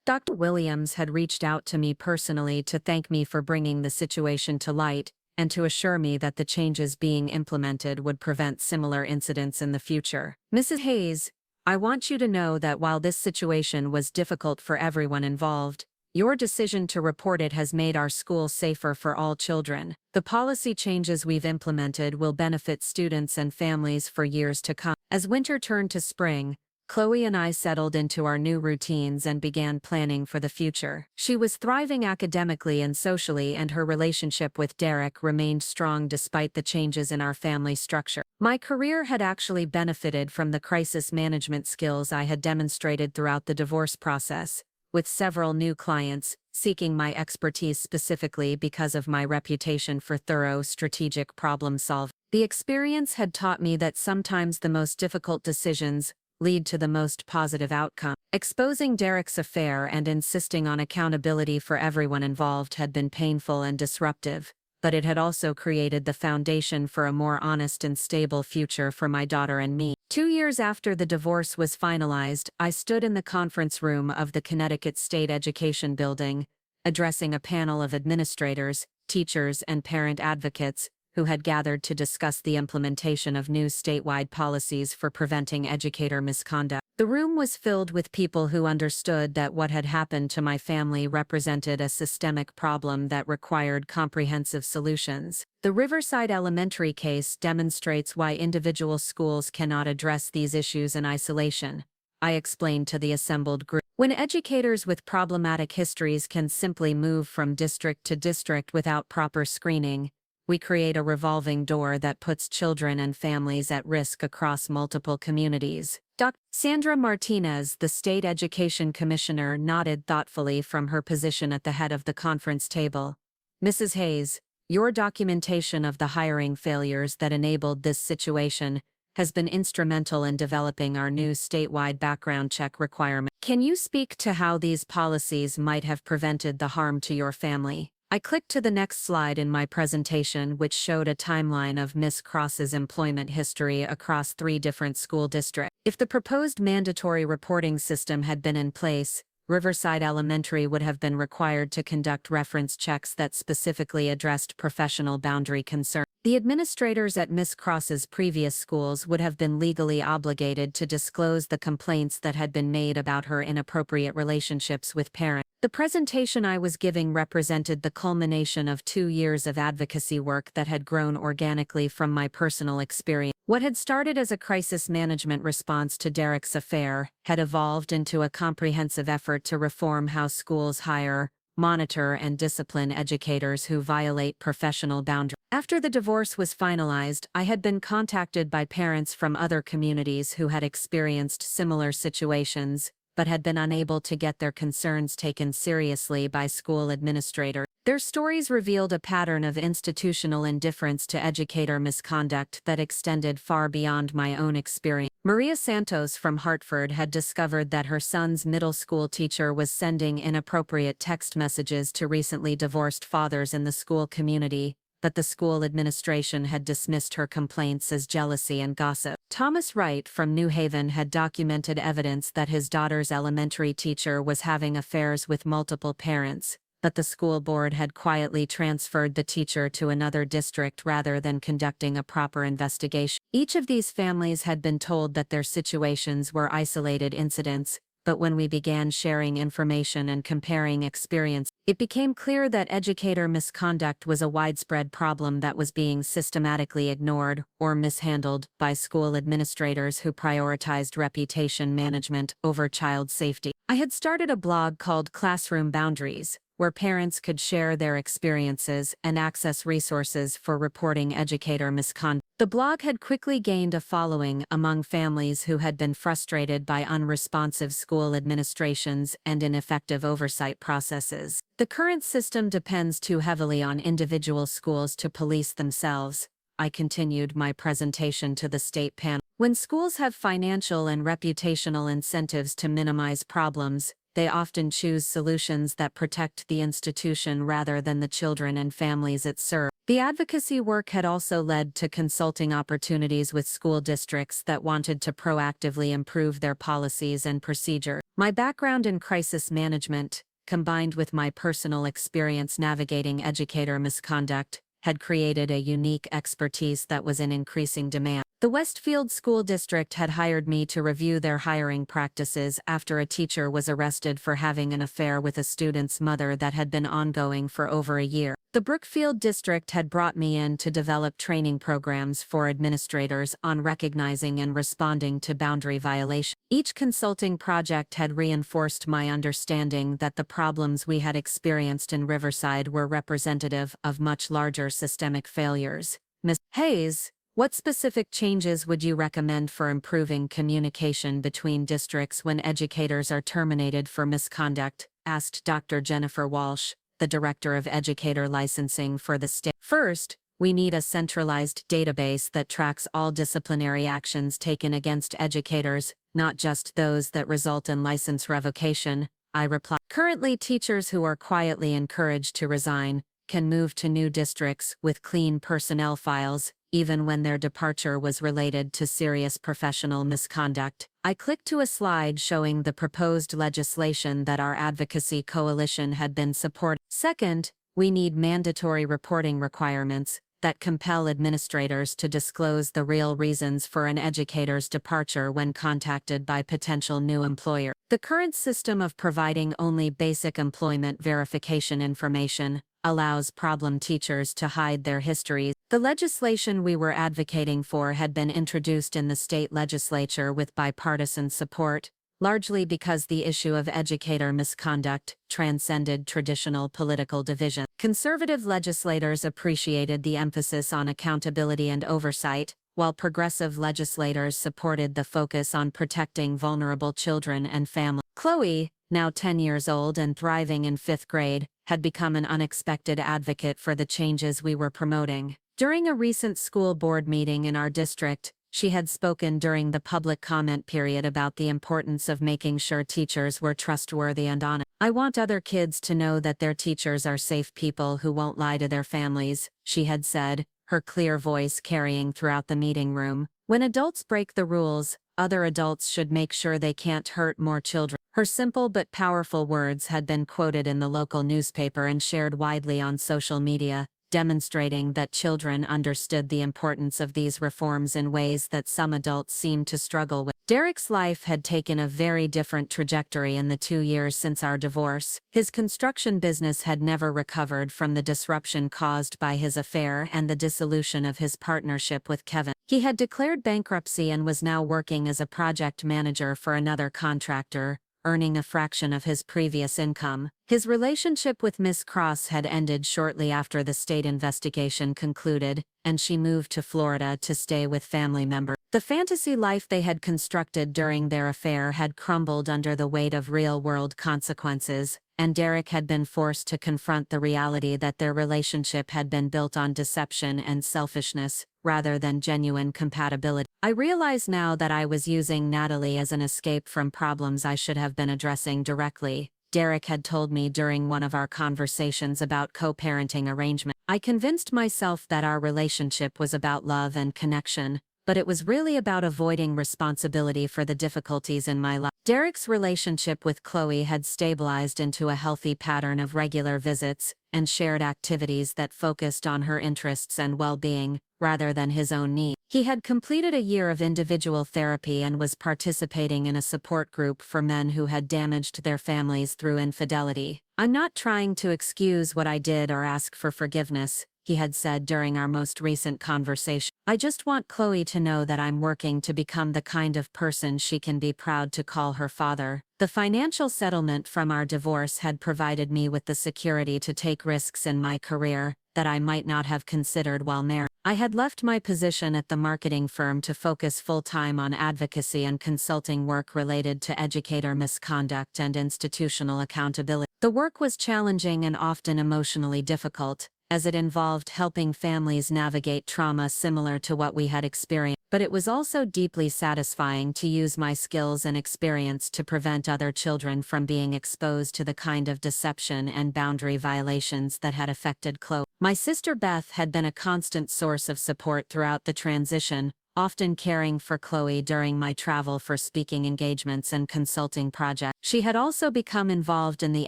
Dr. Williams had reached out to me personally to thank me for bringing the situation to light and to assure me that the changes being implemented would prevent similar incidents in the future. Mrs. Hayes, I want you to know that while this situation was difficult for everyone involved, your decision to report it has made our school safer for all children. The policy changes we've implemented will benefit students and families for years to come. As winter turned to spring, Chloe and I settled into our new routines and began planning for the future. She was thriving academically and socially, and her relationship with Derek remained strong despite the changes in our family structure. My career had actually benefited from the crisis management skills I had demonstrated throughout the divorce process, with several new clients seeking my expertise specifically because of my reputation for thorough strategic problem solving. The experience had taught me that sometimes the most difficult decisions lead to the most positive outcome. Exposing Derek's affair and insisting on accountability for everyone involved had been painful and disruptive, but it had also created the foundation for a more honest and stable future for my daughter and me. 2 years after the divorce was finalized, I stood in the conference room of the Connecticut State Education Building, addressing a panel of administrators, teachers, and parent advocates who had gathered to discuss the implementation of new statewide policies for preventing educator misconduct. The room was filled with people who understood that what had happened to my family represented a systemic problem that required comprehensive solutions. The Riverside Elementary case demonstrates why individual schools cannot address these issues in isolation, I explained to the assembled group. When educators with problematic histories can simply move from district to district without proper screening, we create a revolving door that puts children and families at risk across multiple communities. Dr. Sandra Martinez, the state education commissioner, nodded thoughtfully from her position at the head of the conference table. Mrs. Hayes, your documentation of the hiring failures that enabled this situation has been instrumental in developing our new statewide background check requirement. Can you speak to how these policies might have prevented the harm to your family? I clicked to the next slide in my presentation, which showed a timeline of Miss Cross's employment history across 3 different school districts. If the proposed mandatory reporting system had been in place, Riverside Elementary would have been required to conduct reference checks that specifically addressed professional boundary concerns. The administrators at Miss Cross's previous schools would have been legally obligated to disclose the complaints that had been made about her inappropriate relationships with parents. The presentation I was giving represented the culmination of 2 years of advocacy work that had grown organically from my personal experience. What had started as a crisis management response to Derek's affair had evolved into a comprehensive effort to reform how schools hire, monitor and discipline educators who violate professional boundaries. After the divorce was finalized, I had been contacted by parents from other communities who had experienced similar situations, but had been unable to get their concerns taken seriously by school administrators. Their stories revealed a pattern of institutional indifference to educator misconduct that extended far beyond my own experience. Maria Santos from Hartford had discovered that her son's middle school teacher was sending inappropriate text messages to recently divorced fathers in the school community, but the school administration had dismissed her complaints as jealousy and gossip. Thomas Wright from New Haven had documented evidence that his daughter's elementary teacher was having affairs with multiple parents, but the school board had quietly transferred the teacher to another district rather than conducting a proper investigation. Each of these families had been told that their situations were isolated incidents, but when we began sharing information and comparing experience, it became clear that educator misconduct was a widespread problem that was being systematically ignored or mishandled by school administrators who prioritized reputation management over child safety. I had started a blog called Classroom Boundaries, where parents could share their experiences and access resources for reporting educator misconduct. The blog had quickly gained a following among families who had been frustrated by unresponsive school administrations and ineffective oversight processes. The current system depends too heavily on individual schools to police themselves. I continued my presentation to the state panel. When schools have financial and reputational incentives to minimize problems, they often choose solutions that protect the institution rather than the children and families it serves. The advocacy work had also led to consulting opportunities with school districts that wanted to proactively improve their policies and procedures. My background in crisis management, combined with my personal experience navigating educator misconduct, had created a unique expertise that was in increasing demand. The Westfield School District had hired me to review their hiring practices after a teacher was arrested for having an affair with a student's mother that had been ongoing for over a year. The Brookfield District had brought me in to develop training programs for administrators on recognizing and responding to boundary violations. Each consulting project had reinforced my understanding that the problems we had experienced in Riverside were representative of much larger systemic failures. Ms. Hayes, what specific changes would you recommend for improving communication between districts when educators are terminated for misconduct? Asked Dr. Jennifer Walsh, the Director of Educator Licensing for the state. First, we need a centralized database that tracks all disciplinary actions taken against educators, not just those that result in license revocation, I replied. Currently, teachers who are quietly encouraged to resign can move to new districts with clean personnel files, even when their departure was related to serious professional misconduct. I clicked to a slide showing the proposed legislation that our advocacy coalition had been supporting. Second, we need mandatory reporting requirements that compel administrators to disclose the real reasons for an educator's departure when contacted by potential new employer. The current system of providing only basic employment verification information allows problem teachers to hide their histories. The legislation we were advocating for had been introduced in the state legislature with bipartisan support, largely because the issue of educator misconduct transcended traditional political division. Conservative legislators appreciated the emphasis on accountability and oversight, while progressive legislators supported the focus on protecting vulnerable children and families. Chloe, now 10 years old and thriving in 5th grade, had become an unexpected advocate for the changes we were promoting. During a recent school board meeting in our district, she had spoken during the public comment period about the importance of making sure teachers were trustworthy and honest. I want other kids to know that their teachers are safe people who won't lie to their families, she had said, her clear voice carrying throughout the meeting room. When adults break the rules, other adults should make sure they can't hurt more children. Her simple but powerful words had been quoted in the local newspaper and shared widely on social media, demonstrating that children understood the importance of these reforms in ways that some adults seemed to struggle with. Derek's life had taken a very different trajectory in the 2 years since our divorce. His construction business had never recovered from the disruption caused by his affair and the dissolution of his partnership with Kevin. He had declared bankruptcy and was now working as a project manager for another contractor, earning a fraction of his previous income. His relationship with Miss Cross had ended shortly after the state investigation concluded, and she moved to Florida to stay with family members. The fantasy life they had constructed during their affair had crumbled under the weight of real-world consequences, and Derek had been forced to confront the reality that their relationship had been built on deception and selfishness, rather than genuine compatibility. I realize now that I was using Natalie as an escape from problems I should have been addressing directly, Derek had told me during one of our conversations about co-parenting arrangement. I convinced myself that our relationship was about love and connection, but it was really about avoiding responsibility for the difficulties in my life. Derek's relationship with Chloe had stabilized into a healthy pattern of regular visits and shared activities that focused on her interests and well-being, rather than his own needs. He had completed a year of individual therapy and was participating in a support group for men who had damaged their families through infidelity. "I'm not trying to excuse what I did or ask for forgiveness," he had said during our most recent conversation. "I just want Chloe to know that I'm working to become the kind of person she can be proud to call her father." The financial settlement from our divorce had provided me with the security to take risks in my career that I might not have considered while married. I had left my position at the marketing firm to focus full-time on advocacy and consulting work related to educator misconduct and institutional accountability. The work was challenging and often emotionally difficult, as it involved helping families navigate trauma similar to what we had experienced. But it was also deeply satisfying to use my skills and experience to prevent other children from being exposed to the kind of deception and boundary violations that had affected Chloe. My sister Beth had been a constant source of support throughout the transition, often caring for Chloe during my travel for speaking engagements and consulting projects. She had also become involved in the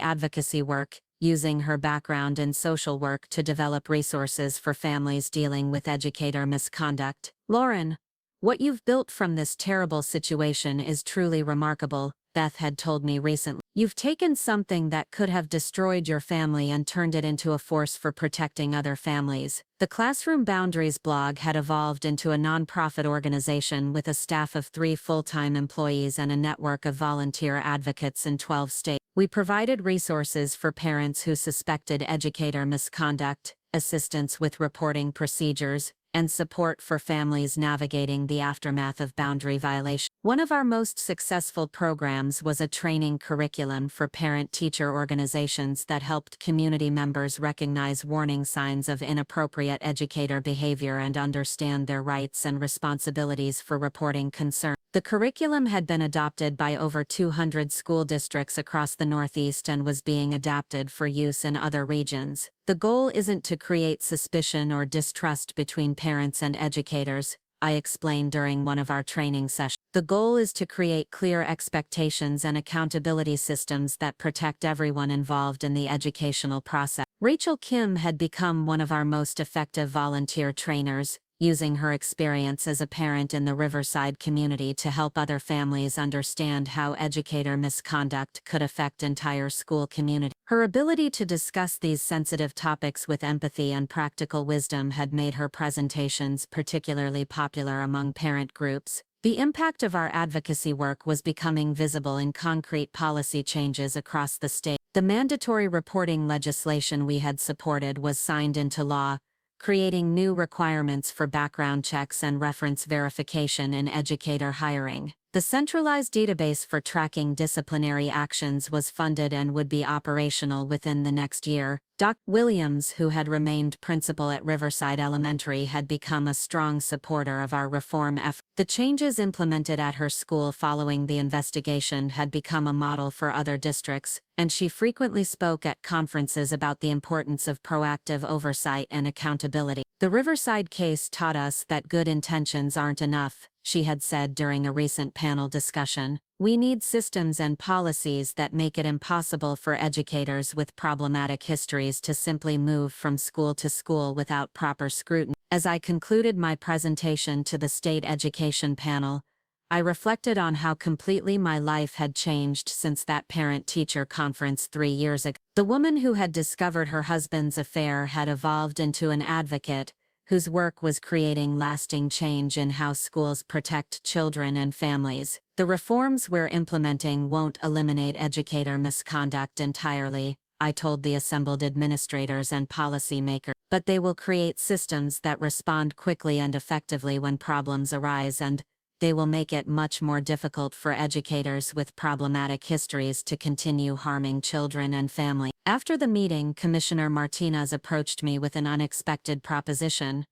advocacy work, using her background in social work to develop resources for families dealing with educator misconduct. "Lauren, what you've built from this terrible situation is truly remarkable," Beth had told me recently. "You've taken something that could have destroyed your family and turned it into a force for protecting other families." The Classroom Boundaries blog had evolved into a nonprofit organization with a staff of 3 full-time employees and a network of volunteer advocates in 12 states. We provided resources for parents who suspected educator misconduct, assistance with reporting procedures, and support for families navigating the aftermath of boundary violation. One of our most successful programs was a training curriculum for parent-teacher organizations that helped community members recognize warning signs of inappropriate educator behavior and understand their rights and responsibilities for reporting concerns. The curriculum had been adopted by over 200 school districts across the Northeast and was being adapted for use in other regions. The goal isn't to create suspicion or distrust between parents and educators, I explained during one of our training sessions. The goal is to create clear expectations and accountability systems that protect everyone involved in the educational process. Rachel Kim had become one of our most effective volunteer trainers, using her experience as a parent in the Riverside community to help other families understand how educator misconduct could affect entire school community. Her ability to discuss these sensitive topics with empathy and practical wisdom had made her presentations particularly popular among parent groups. The impact of our advocacy work was becoming visible in concrete policy changes across the state. The mandatory reporting legislation we had supported was signed into law, creating new requirements for background checks and reference verification in educator hiring. The centralized database for tracking disciplinary actions was funded and would be operational within the next year. Dr. Williams, who had remained principal at Riverside Elementary, had become a strong supporter of our reform effort. The changes implemented at her school following the investigation had become a model for other districts, and she frequently spoke at conferences about the importance of proactive oversight and accountability. "The Riverside case taught us that good intentions aren't enough," she had said during a recent panel discussion. "We need systems and policies that make it impossible for educators with problematic histories to simply move from school to school without proper scrutiny." As I concluded my presentation to the state education panel, I reflected on how completely my life had changed since that parent-teacher conference 3 years ago. The woman who had discovered her husband's affair had evolved into an advocate, whose work was creating lasting change in how schools protect children and families. The reforms we're implementing won't eliminate educator misconduct entirely, I told the assembled administrators and policymakers. But they will create systems that respond quickly and effectively when problems arise, and they will make it much more difficult for educators with problematic histories to continue harming children and families. After the meeting, Commissioner Martinez approached me with an unexpected proposition.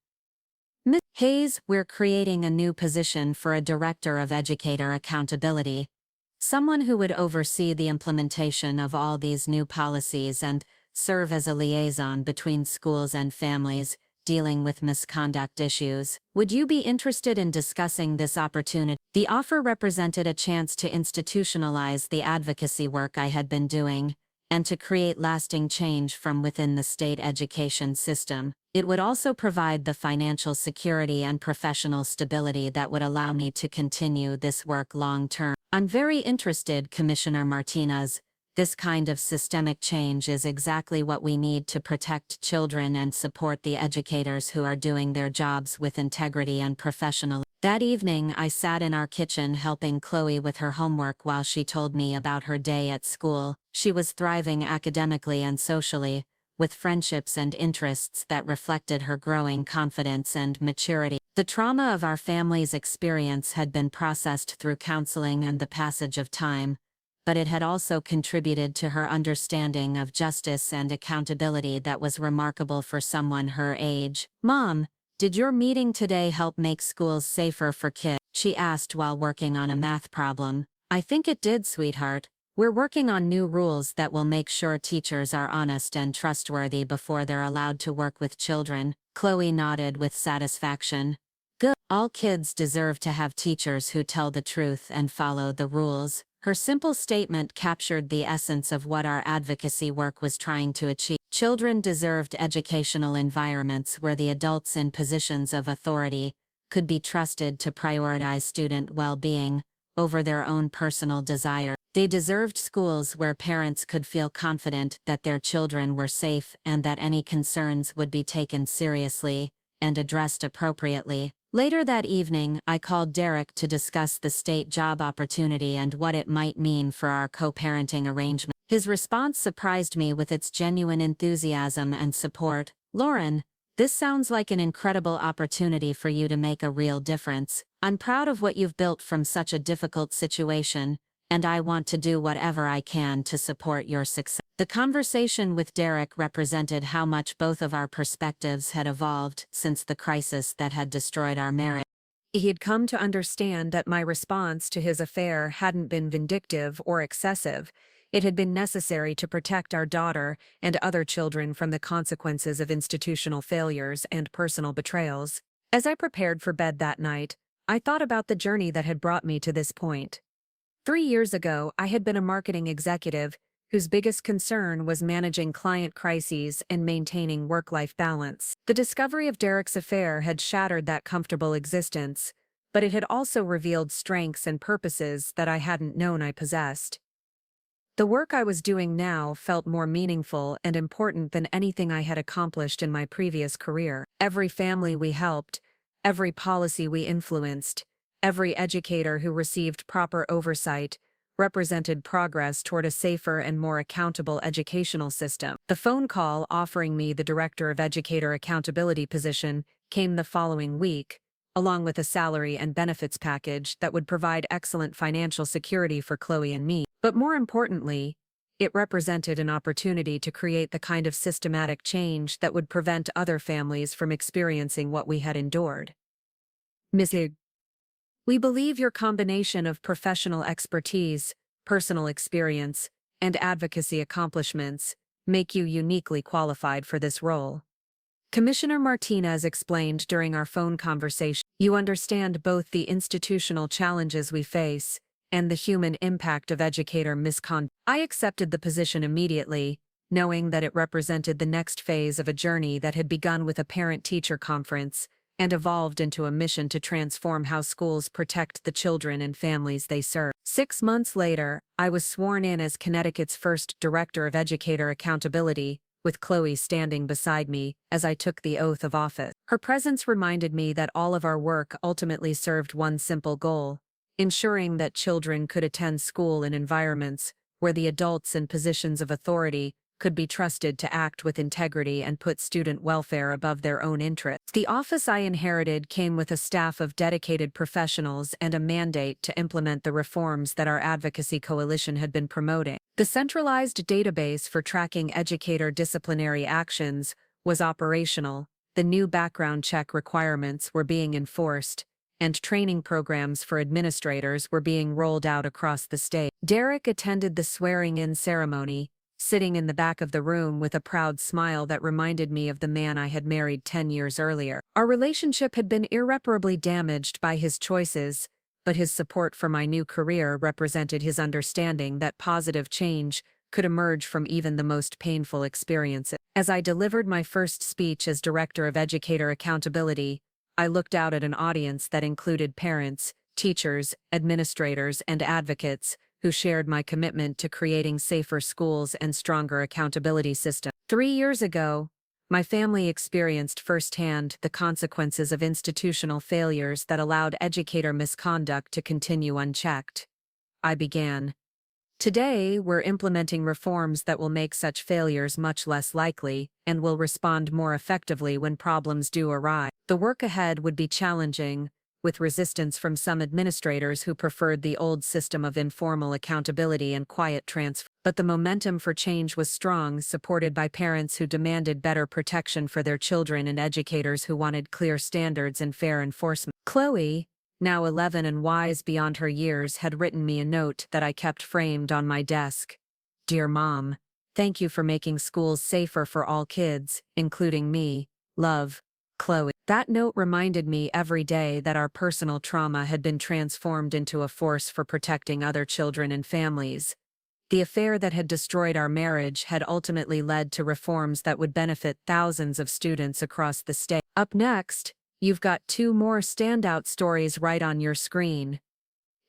Ms. Hayes, we're creating a new position for a Director of Educator Accountability. Someone who would oversee the implementation of all these new policies and serve as a liaison between schools and families dealing with misconduct issues. Would you be interested in discussing this opportunity? The offer represented a chance to institutionalize the advocacy work I had been doing, and to create lasting change from within the state education system. It would also provide the financial security and professional stability that would allow me to continue this work long term. I'm very interested, Commissioner Martinez. This kind of systemic change is exactly what we need to protect children and support the educators who are doing their jobs with integrity and professionalism. That evening, I sat in our kitchen helping Chloe with her homework while she told me about her day at school. She was thriving academically and socially, with friendships and interests that reflected her growing confidence and maturity. The trauma of our family's experience had been processed through counseling and the passage of time, but it had also contributed to her understanding of justice and accountability that was remarkable for someone her age. "Mom, did your meeting today help make schools safer for kids?" she asked while working on a math problem. "I think it did, sweetheart. We're working on new rules that will make sure teachers are honest and trustworthy before they're allowed to work with children." Chloe nodded with satisfaction. "Good. All kids deserve to have teachers who tell the truth and follow the rules." Her simple statement captured the essence of what our advocacy work was trying to achieve. Children deserved educational environments where the adults in positions of authority could be trusted to prioritize student well-being over their own personal desire. They deserved schools where parents could feel confident that their children were safe and that any concerns would be taken seriously and addressed appropriately. Later that evening, I called Derek to discuss the state job opportunity and what it might mean for our co-parenting arrangement. His response surprised me with its genuine enthusiasm and support. "Lauren, this sounds like an incredible opportunity for you to make a real difference. I'm proud of what you've built from such a difficult situation, and I want to do whatever I can to support your success." The conversation with Derek represented how much both of our perspectives had evolved since the crisis that had destroyed our marriage. He had come to understand that my response to his affair hadn't been vindictive or excessive. It had been necessary to protect our daughter and other children from the consequences of institutional failures and personal betrayals. As I prepared for bed that night, I thought about the journey that had brought me to this point. 3 years ago, I had been a marketing executive whose biggest concern was managing client crises and maintaining work-life balance. The discovery of Derek's affair had shattered that comfortable existence, but it had also revealed strengths and purposes that I hadn't known I possessed. The work I was doing now felt more meaningful and important than anything I had accomplished in my previous career. Every family we helped, every policy we influenced, every educator who received proper oversight, represented progress toward a safer and more accountable educational system. The phone call offering me the Director of Educator Accountability position came the following week, along with a salary and benefits package that would provide excellent financial security for Chloe and me. But more importantly, it represented an opportunity to create the kind of systematic change that would prevent other families from experiencing what we had endured. Ms. Higg, we believe your combination of professional expertise, personal experience, and advocacy accomplishments make you uniquely qualified for this role. Commissioner Martinez explained during our phone conversation. You understand both the institutional challenges we face and the human impact of educator misconduct. I accepted the position immediately, knowing that it represented the next phase of a journey that had begun with a parent-teacher conference and evolved into a mission to transform how schools protect the children and families they serve. 6 months later, I was sworn in as Connecticut's first Director of Educator Accountability, with Chloe standing beside me as I took the oath of office. Her presence reminded me that all of our work ultimately served one simple goal: ensuring that children could attend school in environments where the adults in positions of authority could be trusted to act with integrity and put student welfare above their own interests. The office I inherited came with a staff of dedicated professionals and a mandate to implement the reforms that our advocacy coalition had been promoting. The centralized database for tracking educator disciplinary actions was operational, the new background check requirements were being enforced, and training programs for administrators were being rolled out across the state. Derek attended the swearing-in ceremony, sitting in the back of the room with a proud smile that reminded me of the man I had married 10 years earlier. Our relationship had been irreparably damaged by his choices, but his support for my new career represented his understanding that positive change could emerge from even the most painful experiences. As I delivered my first speech as Director of Educator Accountability, I looked out at an audience that included parents, teachers, administrators, and advocates who shared my commitment to creating safer schools and stronger accountability systems. 3 years ago, my family experienced firsthand the consequences of institutional failures that allowed educator misconduct to continue unchecked. I began. Today, we're implementing reforms that will make such failures much less likely and will respond more effectively when problems do arise. The work ahead would be challenging, with resistance from some administrators who preferred the old system of informal accountability and quiet transfer. But the momentum for change was strong, supported by parents who demanded better protection for their children and educators who wanted clear standards and fair enforcement. Chloe, now 11 and wise beyond her years, had written me a note that I kept framed on my desk. Dear Mom, thank you for making schools safer for all kids, including me. Love, Chloe. That note reminded me every day that our personal trauma had been transformed into a force for protecting other children and families. The affair that had destroyed our marriage had ultimately led to reforms that would benefit thousands of students across the state. Up next, you've got 2 more standout stories right on your screen.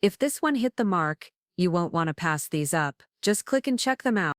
If this one hit the mark, you won't want to pass these up. Just click and check them out.